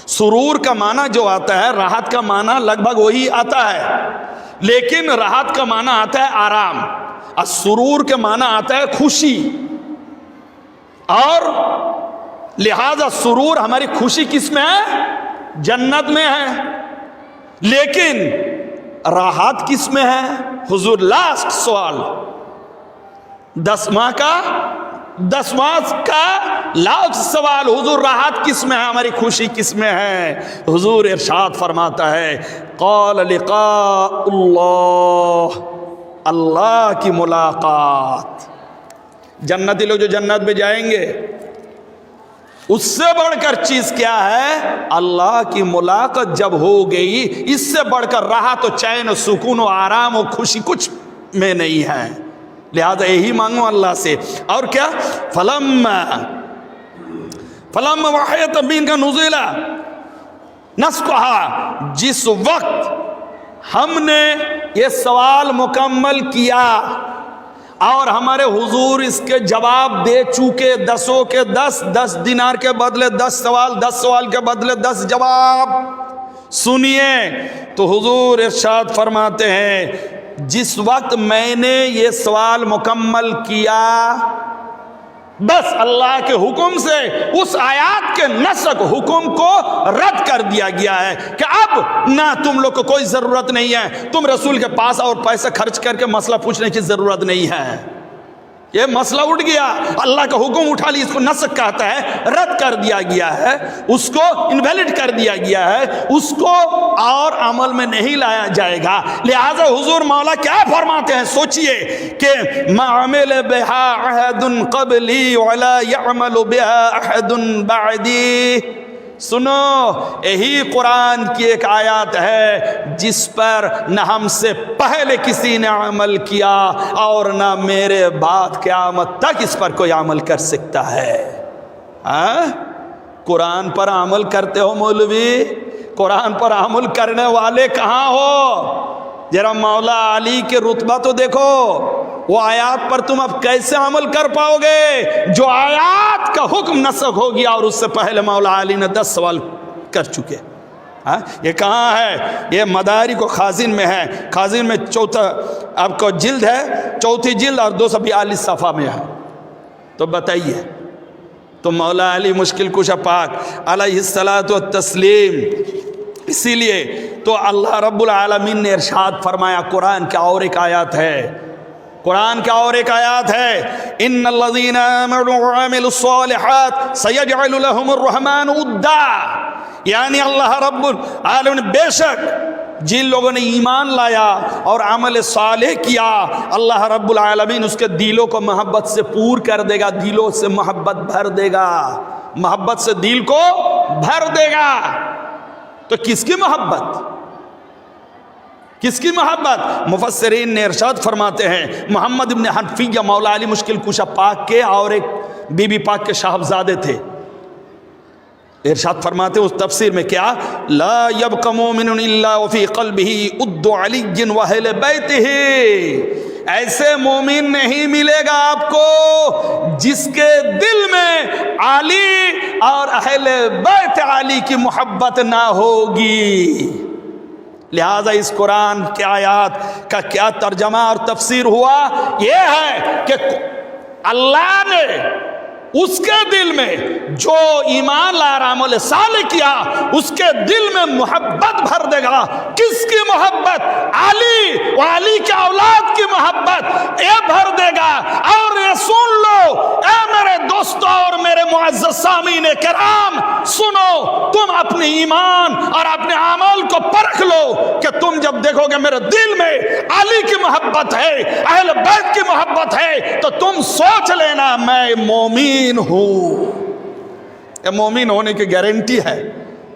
سرور کا معنی جو آتا ہے، راحت کا معنی لگ بھگ وہی آتا ہے، لیکن راحت کا معنی آتا ہے آرام، اور سرور کے معنی آتا ہے خوشی. اور لہذا سرور، ہماری خوشی کس میں ہے؟ جنت میں ہے. لیکن راحت کس میں ہے؟ حضور لاسٹ سوال، 10واں کا لاسٹ سوال، حضور راحت کس میں ہے، ہماری خوشی کس میں ہے؟ حضور ارشاد فرماتا ہے قال لقاء اللہ، اللہ کی ملاقات. جنتی لوگ جو جنت میں جائیں گے، اس سے بڑھ کر چیز کیا ہے؟ اللہ کی ملاقات جب ہو گئی، اس سے بڑھ کر راحت و چین و سکون و آرام و خوشی کچھ میں نہیں ہے. لہذا یہی مانگو اللہ سے. اور کیا؟ فلما وحیت بین کا نزلہ نسکھا، جس وقت ہم نے یہ سوال مکمل کیا اور ہمارے حضور اس کے جواب دے چکے، 10 کے 10 دینار کے بدلے 10 سوال، 10 سوال کے بدلے 10 جواب. سنیے تو حضور ارشاد فرماتے ہیں جس وقت میں نے یہ سوال مکمل کیا، بس اللہ کے حکم سے اس آیات کے نسخ حکم کو رد کر دیا گیا ہے کہ اب نہ تم لوگ کو کوئی ضرورت نہیں ہے، تم رسول کے پاس اور پیسے خرچ کر کے مسئلہ پوچھنے کی ضرورت نہیں ہے. یہ مسئلہ اٹھ گیا، اللہ کا حکم اٹھا لی، اس کو نسخ کہتا ہے، رد کر دیا گیا ہے، اس کو انویلڈ کر دیا گیا ہے، اس کو اور عمل میں نہیں لایا جائے گا. لہذا حضور مولا کیا فرماتے ہیں؟ سوچئے کہ ما عمل بها احد قبلی ولا يعمل بها احد بعدی. سنو، یہی قرآن کی ایک آیات ہے جس پر نہ ہم سے پہلے کسی نے عمل کیا اور نہ میرے بعد قیامت تک اس پر کوئی عمل کر سکتا ہے. قرآن پر عمل کرتے ہو مولوی؟ قرآن پر عمل کرنے والے کہاں ہو؟ ذرا مولا علی کے رتبہ تو دیکھو. وہ آیات پر تم اب کیسے عمل کر پاؤ گے جو آیات کا حکم نسخ ہو گیا اور اس سے پہلے مولا علی نے 10 سوال کر چکے؟ یہ کہاں ہے؟ یہ مدارک و خازن میں ہے. خازن میں چوتھا آپ کو جلد ہے، چوتھی جلد اور 242 صفحہ میں ہے. تو بتائیے، تو مولا علی مشکل کشا پاک علیہ الصلاۃ والتسلیم. اسی لیے تو اللہ رب العالمین نے ارشاد فرمایا، قرآن کا اور ایک آیات ہے، قرآن کا اور ایک آیات ہے، ان الذین آمنوا وعملوا الصالحات سیجعل لهم الرحمن ودا. یعنی اللہ رب العالمین بے شک جن لوگوں نے ایمان لایا اور عمل صالح کیا، اللہ رب العالمین اس کے دلوں کو محبت سے پور کر دے گا، دلوں سے محبت بھر دے گا، محبت سے دل کو بھر دے گا. تو کس کی محبت؟ کس کی محبت؟ مفسرین نے ارشاد فرماتے ہیں محمد ابن حنفیہ مولا علی مشکل کشا پاک کے اور ایک بی بی پاک کے صاحبزادے تھے. ارشاد فرماتے اس تفسیر میں کیا، لا یبق مومن الا وفی قلبہ اد علی و اہل بیتہ، ایسے مومن نہیں ملے گا آپ کو جس کے دل میں علی اور اہل بیت علی کی محبت نہ ہوگی۔ لہذا اس قرآن کی آیات کا کیا ترجمہ اور تفسیر ہوا، یہ ہے کہ اللہ نے اس کے دل میں جو ایمان لا رہا عمل صالح کیا، اس کے دل میں محبت بھر دے گا۔ کس کی محبت؟ علی و علی کے اولاد کی محبت یہ بھر دے گا۔ اور یہ سن لو اے میرے دوستو اور میرے معزز سامعین کرام، سنو، تم اپنے ایمان اور اپنے عمل کو پرکھ لو کہ تم جب دیکھو گے میرے دل میں علی کی محبت ہے، اہل بیت کی محبت ہے، تو تم سوچ لینا میں مومن ہوں۔ یہ مومن ہونے کی گارنٹی ہے،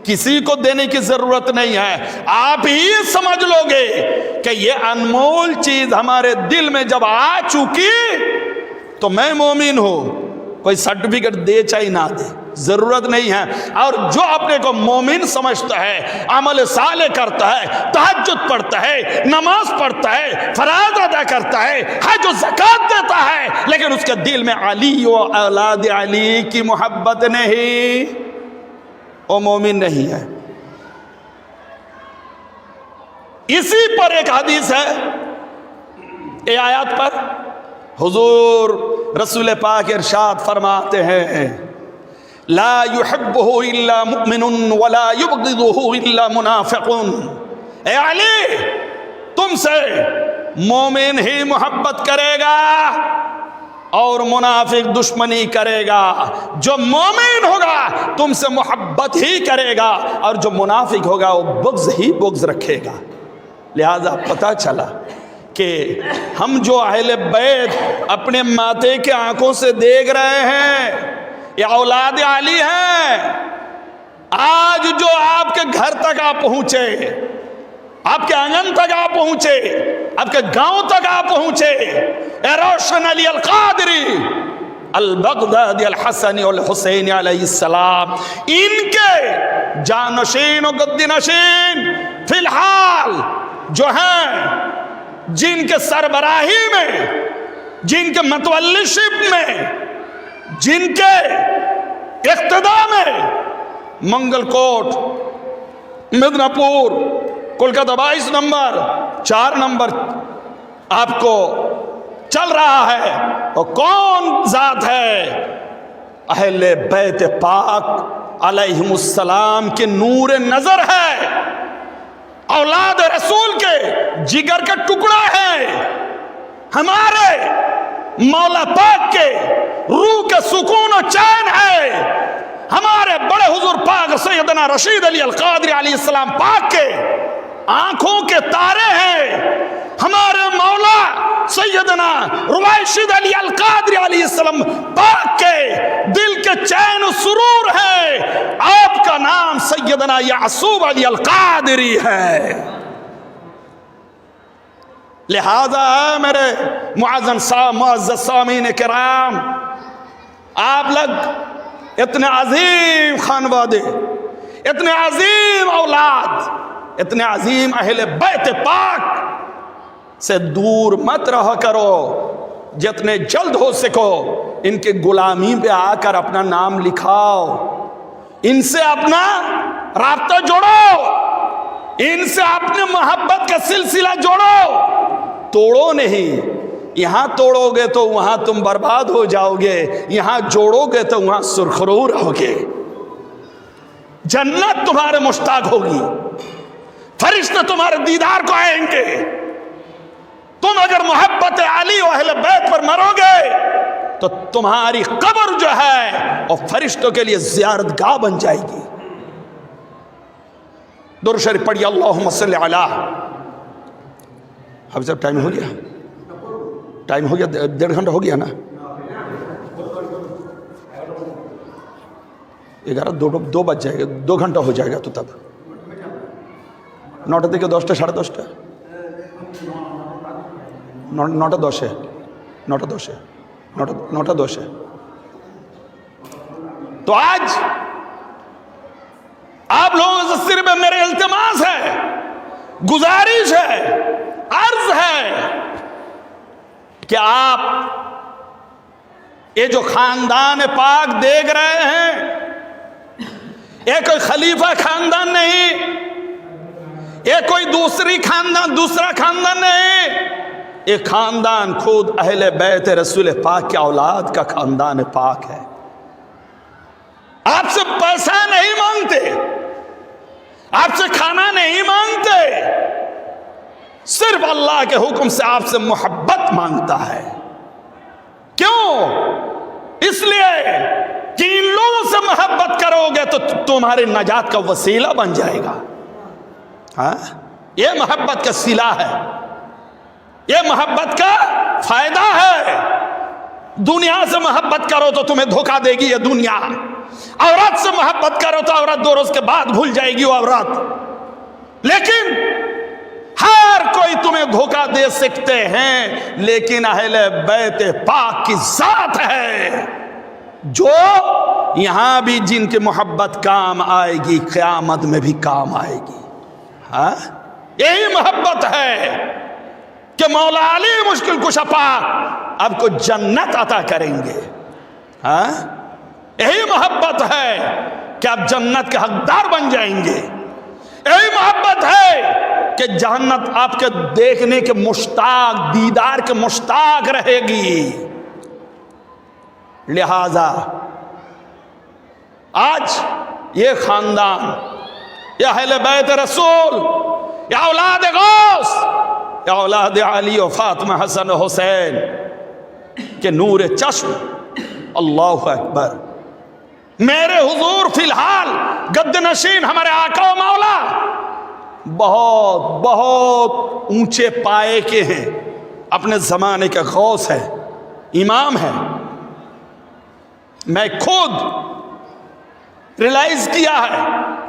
کسی کو دینے کی ضرورت نہیں ہے، آپ ہی سمجھ لو گے کہ یہ انمول چیز ہمارے دل میں جب آ چکی تو میں مومن ہوں۔ کوئی سرٹیفکیٹ دے چاہے نہ دے، ضرورت نہیں ہے۔ اور جو اپنے کو مومن سمجھتا ہے، عمل صالح کرتا ہے، تہجد پڑھتا ہے، نماز پڑھتا ہے، فرائض ادا کرتا ہے، حج و زکوٰۃ دیتا ہے، لیکن اس کے دل میں علی و اولاد علی کی محبت نہیں، وہ مومن نہیں ہے۔ اسی پر ایک حدیث ہے، یہ آیات پر حضور رسول پاک ارشاد فرماتے ہیں، لا يحبه الا مؤمن ولا يبغضه الا منافق۔ اے علی، تم سے مومن ہی محبت کرے گا اور منافق دشمنی کرے گا۔ جو مومن ہوگا تم سے محبت ہی کرے گا، اور جو منافق ہوگا وہ بغض ہی بغض رکھے گا۔ لہذا پتہ چلا کہ ہم جو اہل بیت اپنے ماتھے کے آنکھوں سے دیکھ رہے ہیں، یہ اولاد علی ہیں۔ آج جو آپ کے گھر تک آپ پہنچے، آپ کے آنگن تک آپ پہنچے، آپ کے گاؤں تک آپ پہنچے، اے روشن علی القادری البغدادی الحسن والحسین علیہ السلام، ان کے جانشین و گدی نشین فی الحال جو ہیں، جن کے سربراہی میں، جن کے متولیشپ میں، جن کے اقتداء میں منگل کوٹ، مدنہ پور، کولکاتہ 22 نمبر 4 نمبر آپ کو چل رہا ہے، اور کون ذات ہے؟ اہل بیت پاک علیہم السلام کے نور نظر ہے، اولاد رسول کے جگر کا ٹکڑا ہے، ہمارے مولا پاک کے روح کے سکون و چین ہے، ہمارے بڑے حضور پاک سیدنا رشید علی القادری علیہ السلام پاک کے آنکھوں کے تارے ہیں، ہمارے مولا سیدنا رویشد علی القادری علیہ السلام پاک کے دل کے چین و سرور ہے، آپ کا نام سیدنا یعصوب علی القادری ہے۔ لہذا میرے معزز سامعین کرام، آپ لوگ اتنے عظیم خانوادے، اتنے عظیم اولاد، اتنے عظیم اہل بیت پاک سے دور مت رہا کرو۔ جتنے جلد ہو سکو ان کے غلامی پہ آ کر اپنا نام لکھاؤ، ان سے اپنا رابطہ جوڑو، ان سے اپنے محبت کا سلسلہ جوڑو، توڑو نہیں۔ یہاں توڑو گے تو وہاں تم برباد ہو جاؤ گے، یہاں جوڑو گے تو وہاں سرخرو رہو گے۔ جنت تمہارے مشتاق ہوگی، فرشتے تمہارے دیدار کو آئیں گے۔ تم اگر محبت علی و اہل بیت پر مرو گے تو تمہاری قبر جو ہے وہ فرشتوں کے لیے زیارت گاہ بن جائے گی۔ درود شریف پڑھیے، اللہم صلی علی۔ اب صاحب ٹائم ہو گیا، ٹائم ہو گیا، 1.5 گھنٹہ ہو گیا نا، 11 بج جائے گا، 2 گھنٹہ ہو جائے گا تو تب 9টা থেকে 10টা 10:30 9টা 10 تو آج گزارش ہے، عرض ہے کہ آپ یہ جو خاندان پاک دیکھ رہے ہیں، یہ کوئی خلیفہ خاندان نہیں، یہ کوئی دوسرا خاندان نہیں، یہ خاندان خود اہل بیت رسول پاک کے اولاد کا خاندان پاک ہے۔ آپ سے پیسہ نہیں مانگتے، آپ سے کھانا نہیں مانگتے، صرف اللہ کے حکم سے آپ سے محبت مانگتا ہے۔ کیوں؟ اس لیے کہ ان لوگوں سے محبت کرو گے تو تمہاری نجات کا وسیلہ بن جائے گا۔ ہاں، یہ محبت کا صلہ ہے، یہ محبت کا فائدہ ہے۔ دنیا سے محبت کرو تو تمہیں دھوکہ دے گی یہ دنیا، عورت سے محبت کرو تو عورت 2 روز کے بعد بھول جائے گی وہ عورت، لیکن ہر کوئی تمہیں دھوکہ دے سکتے ہیں، لیکن اہل بیت پاک کی ذات ہے جو یہاں بھی جن کی محبت کام آئے گی قیامت میں بھی کام آئے گی۔ ہاں، یہی محبت ہے کہ مولا علی مشکل کشا پاک آپ کو جنت عطا کریں گے۔ ہاں، یہی محبت ہے کہ آپ جنت کے حقدار بن جائیں گے۔ یہی محبت ہے کہ جنت آپ کے دیکھنے کے مشتاق، دیدار کے مشتاق رہے گی۔ لہذا آج یہ خاندان، یہ اہل بیت رسول، یا اولاد غوث، یا اولاد علی و فاطمہ حسن و حسین کے نور چشم، اللہ اکبر، میرے حضور فی الحال گد نشین ہمارے آقا و مولا بہت بہت اونچے پائے کے ہیں، اپنے زمانے کے غوث ہے، امام ہے۔ میں خود ریلائز کیا ہے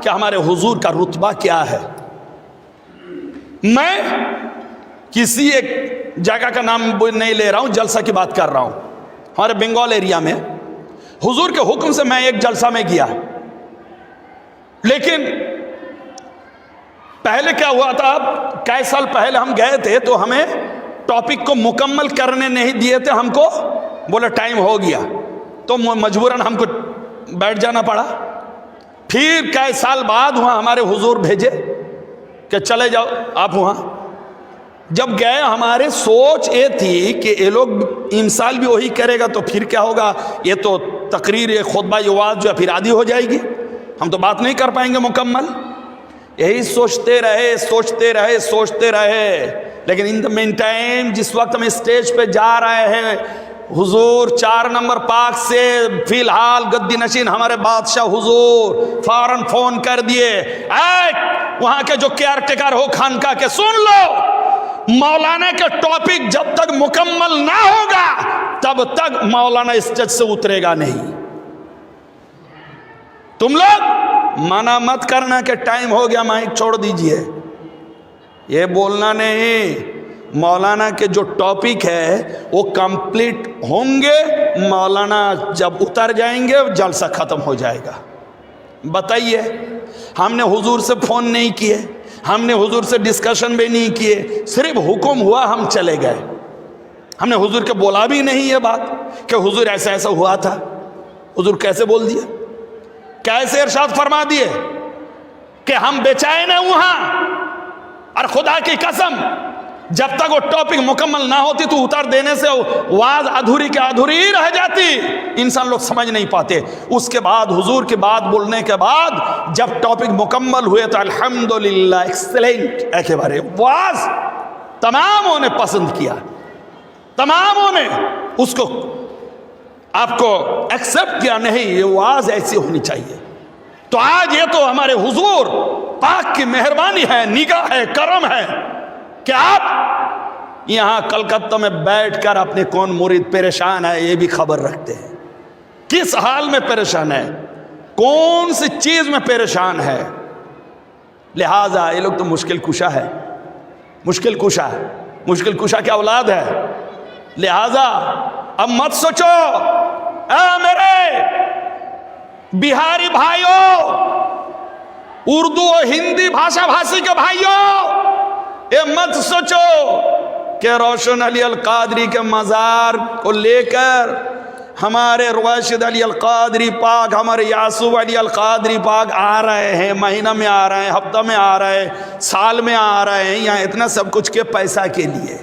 کہ ہمارے حضور کا رتبہ کیا ہے۔ میں کسی ایک جگہ کا نام نہیں لے رہا ہوں، جلسہ کی بات کر رہا ہوں۔ ہمارے بنگال ایریا میں حضور کے حکم سے میں ایک جلسہ میں گیا، لیکن پہلے کیا ہوا تھا، کئی سال پہلے ہم گئے تھے تو ہمیں ٹاپک کو مکمل کرنے نہیں دیے تھے، ہم کو بولے ٹائم ہو گیا تو مجبوراً ہم کو بیٹھ جانا پڑا۔ پھر کئی سال بعد وہاں ہمارے حضور بھیجے کہ چلے جاؤ آپ وہاں۔ جب گئے ہمارے سوچ یہ تھی کہ یہ لوگ امسال بھی وہی کرے گا تو پھر کیا ہوگا، یہ تو تقریر خطبہ یواد جو ہے پھر عادی ہو جائے گی، ہم تو بات نہیں کر پائیں گے مکمل۔ یہی سوچتے رہے، لیکن ان دا مین ٹائم جس وقت ہم اسٹیج پہ جا رہے ہیں، حضور 4 نمبر پاک سے فی الحال گدی نشین ہمارے بادشاہ حضور فوراً فون کر دیے، اے وہاں کے جو کیئر ٹیکر ہو خانقاہ کے، سن لو مولانا کے ٹاپک جب تک مکمل نہ ہوگا تب تک مولانا اسٹیج سے اترے گا نہیں۔ تم لوگ منع مت کرنا کہ ٹائم ہو گیا مائک چھوڑ دیجئے، یہ بولنا نہیں۔ مولانا کے جو ٹاپک ہے وہ کمپلیٹ ہوں گے، مولانا جب اتر جائیں گے جلسہ ختم ہو جائے گا۔ بتائیے، ہم نے حضور سے فون نہیں کیے، ہم نے حضور سے ڈسکشن بھی نہیں کیے، صرف حکم ہوا ہم چلے گئے۔ ہم نے حضور کے بولا بھی نہیں یہ بات کہ حضور ایسا ایسا ہوا تھا۔ حضور کیسے بول دیے، کیسے ارشاد فرما دیے کہ ہم بے چین ہیں وہاں، اور خدا کی قسم جب تک وہ ٹاپک مکمل نہ ہوتی تو اتار دینے سے واز ادھوری کے ادھوری ہی رہ جاتی، انسان لوگ سمجھ نہیں پاتے۔ اس کے بعد حضور کی بات بولنے کے بعد جب ٹاپک مکمل ہوئے تو الحمدللہ ایکسلنٹ ایکبارے واز تماموں نے پسند کیا، تماموں نے اس کو آپ کو ایکسپٹ کیا، نہیں یہ واز ایسی ہونی چاہیے۔ تو آج یہ تو ہمارے حضور پاک کی مہربانی ہے، نگاہ ہے، کرم ہے کہ آپ یہاں کلکتہ میں بیٹھ کر اپنے کون مرید پریشان ہے یہ بھی خبر رکھتے ہیں، کس حال میں پریشان ہے، کون سی چیز میں پریشان ہے۔ لہٰذا یہ لوگ تو مشکل کشا ہے، مشکل کشا کی اولاد ہے۔ لہٰذا اب مت سوچو، اے میرے بہاری بھائیوں، اردو اور ہندی بھاشا بھاشی کے بھائیوں، یہ مت سوچو کہ روشن علی القادری کے مزار کو لے کر ہمارے راشد علی القادری پاک، ہمارے یعصوب علی القادری پاک آ رہے ہیں، مہینہ میں آ رہے ہیں، ہفتہ میں آ رہے ہیں، سال میں آ رہے ہیں، یہاں اتنا سب کچھ کے پیسہ کے لیے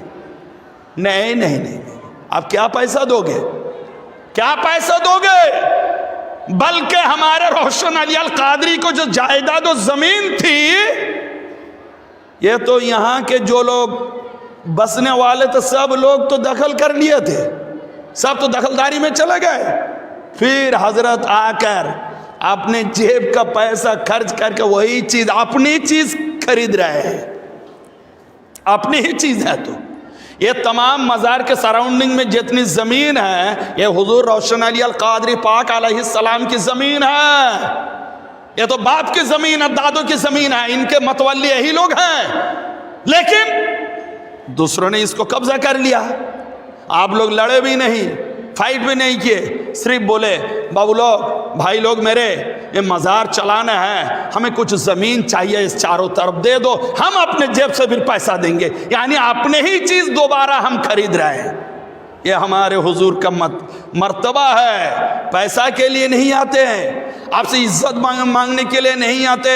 نہیں نہیں نہیں۔ آپ کیا پیسہ دو گے؟ کیا پیسہ دو گے؟ بلکہ ہمارے روشن علی القادری کو جو جائیداد و زمین تھی، یہ تو یہاں کے جو لوگ بسنے والے تھے سب لوگ تو دخل کر لیے تھے، سب تو دخلداری میں چلے گئے۔ پھر حضرت آ کر اپنے جیب کا پیسہ خرچ کر کے وہی چیز، اپنی چیز خرید رہے ہیں، اپنی ہی چیز ہے۔ تو یہ تمام مزار کے سراؤنڈنگ میں جتنی زمین ہے، یہ حضور روشن علی القادری پاک علیہ السلام کی زمین ہے۔ یہ تو باپ کی زمین ہے، دادوں کی زمین ہے، ان کے متولی یہی لوگ ہیں، لیکن دوسروں نے اس کو قبضہ کر لیا۔ آپ لوگ لڑے بھی نہیں، فائٹ بھی نہیں کیے، صرف بولے بابو لوگ، بھائی لوگ میرے، یہ مزار چلانا ہے، ہمیں کچھ زمین چاہیے، اس چاروں طرف دے دو، ہم اپنے جیب سے پھر پیسہ دیں گے، یعنی اپنے ہی چیز دوبارہ ہم خرید رہے ہیں۔ یہ ہمارے حضور کا مرتبہ ہے، پیسہ کے لیے نہیں آتے ہیں، آپ سے عزت مانگنے کے لیے نہیں آتے،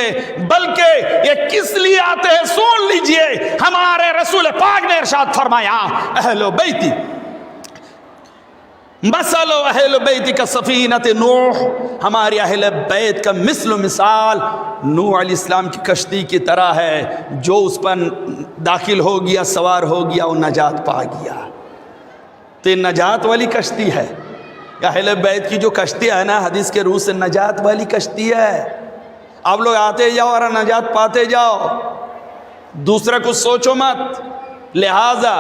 بلکہ یہ کس لیے آتے ہیں سن لیجئے۔ ہمارے رسول پاک نے ارشاد فرمایا، اہل بیتی مثل اہل بیت کا سفینۃ نوح، ہماری اہل بیت کا مثل و مثال نوح علیہ السلام کی کشتی کی طرح ہے، جو اس پر داخل ہو گیا، سوار ہو گیا، وہ نجات پا گیا۔ تو یہ نجات والی کشتی ہے، اہل بیت کی جو کشتی ہے نا، حدیث کے روح سے نجات والی کشتی ہے۔ آپ لوگ آتے جاؤ اور نجات پاتے جاؤ، دوسرا کچھ سوچو مت۔ لہذا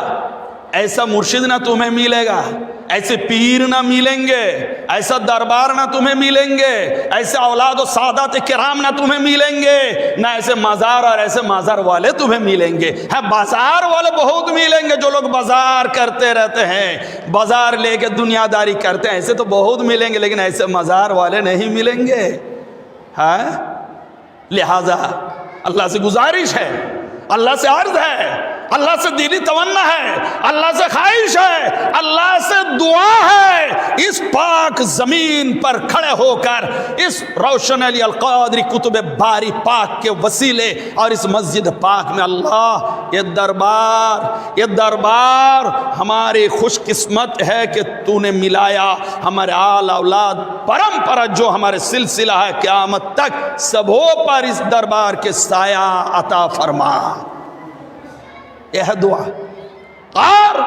ایسا مرشد نہ تمہیں ملے گا، ایسے پیر نہ ملیں گے، ایسا دربار نہ تمہیں ملیں گے، ایسے اولاد و سادات کرام نہ تمہیں ملیں گے، نہ ایسے مزار اور ایسے مزار والے تمہیں ملیں گے۔ ہاں بازار والے بہت ملیں گے، جو لوگ بازار کرتے رہتے ہیں، بازار لے کے دنیا داری کرتے ہیں، ایسے تو بہت ملیں گے، لیکن ایسے مزار والے نہیں ملیں گے۔ ہاں لہذا اللہ سے گزارش ہے، اللہ سے عرض ہے، اللہ سے دلی تمنا ہے، اللہ سے خواہش ہے، اللہ سے دعا ہے، اس پاک زمین پر کھڑے ہو کر اس روشن علی القادری کتب باری پاک کے وسیلے اور اس مسجد پاک میں اللہ یہ دربار ہماری خوش قسمت ہے کہ تو نے ملایا، ہمارے آل اولاد پرمپرا جو ہمارے سلسلہ ہے قیامت تک سبوں پر اس دربار کے سایہ عطا فرما۔ یہ ہے دعا، اور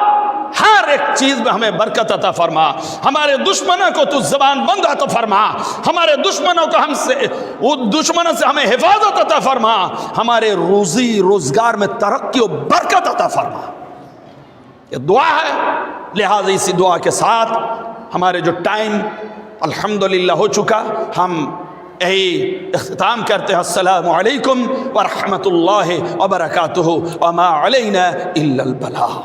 ہر ایک چیز میں ہمیں برکت عطا فرما، ہمارے دشمنوں کو تو زبان بند عطا فرما، ہمارے دشمنوں کو دشمنوں سے ہمیں حفاظت عطا فرما، ہمارے روزی روزگار میں ترقی و برکت عطا فرما۔ یہ دعا ہے، لہذا اسی دعا کے ساتھ ہمارے جو ٹائم الحمدللہ ہو چکا، ہم یہی اختتام کرتے ہیں۔ السلام علیکم ورحمۃ اللہ وبرکاتہ، وما علینا الا البلاغ۔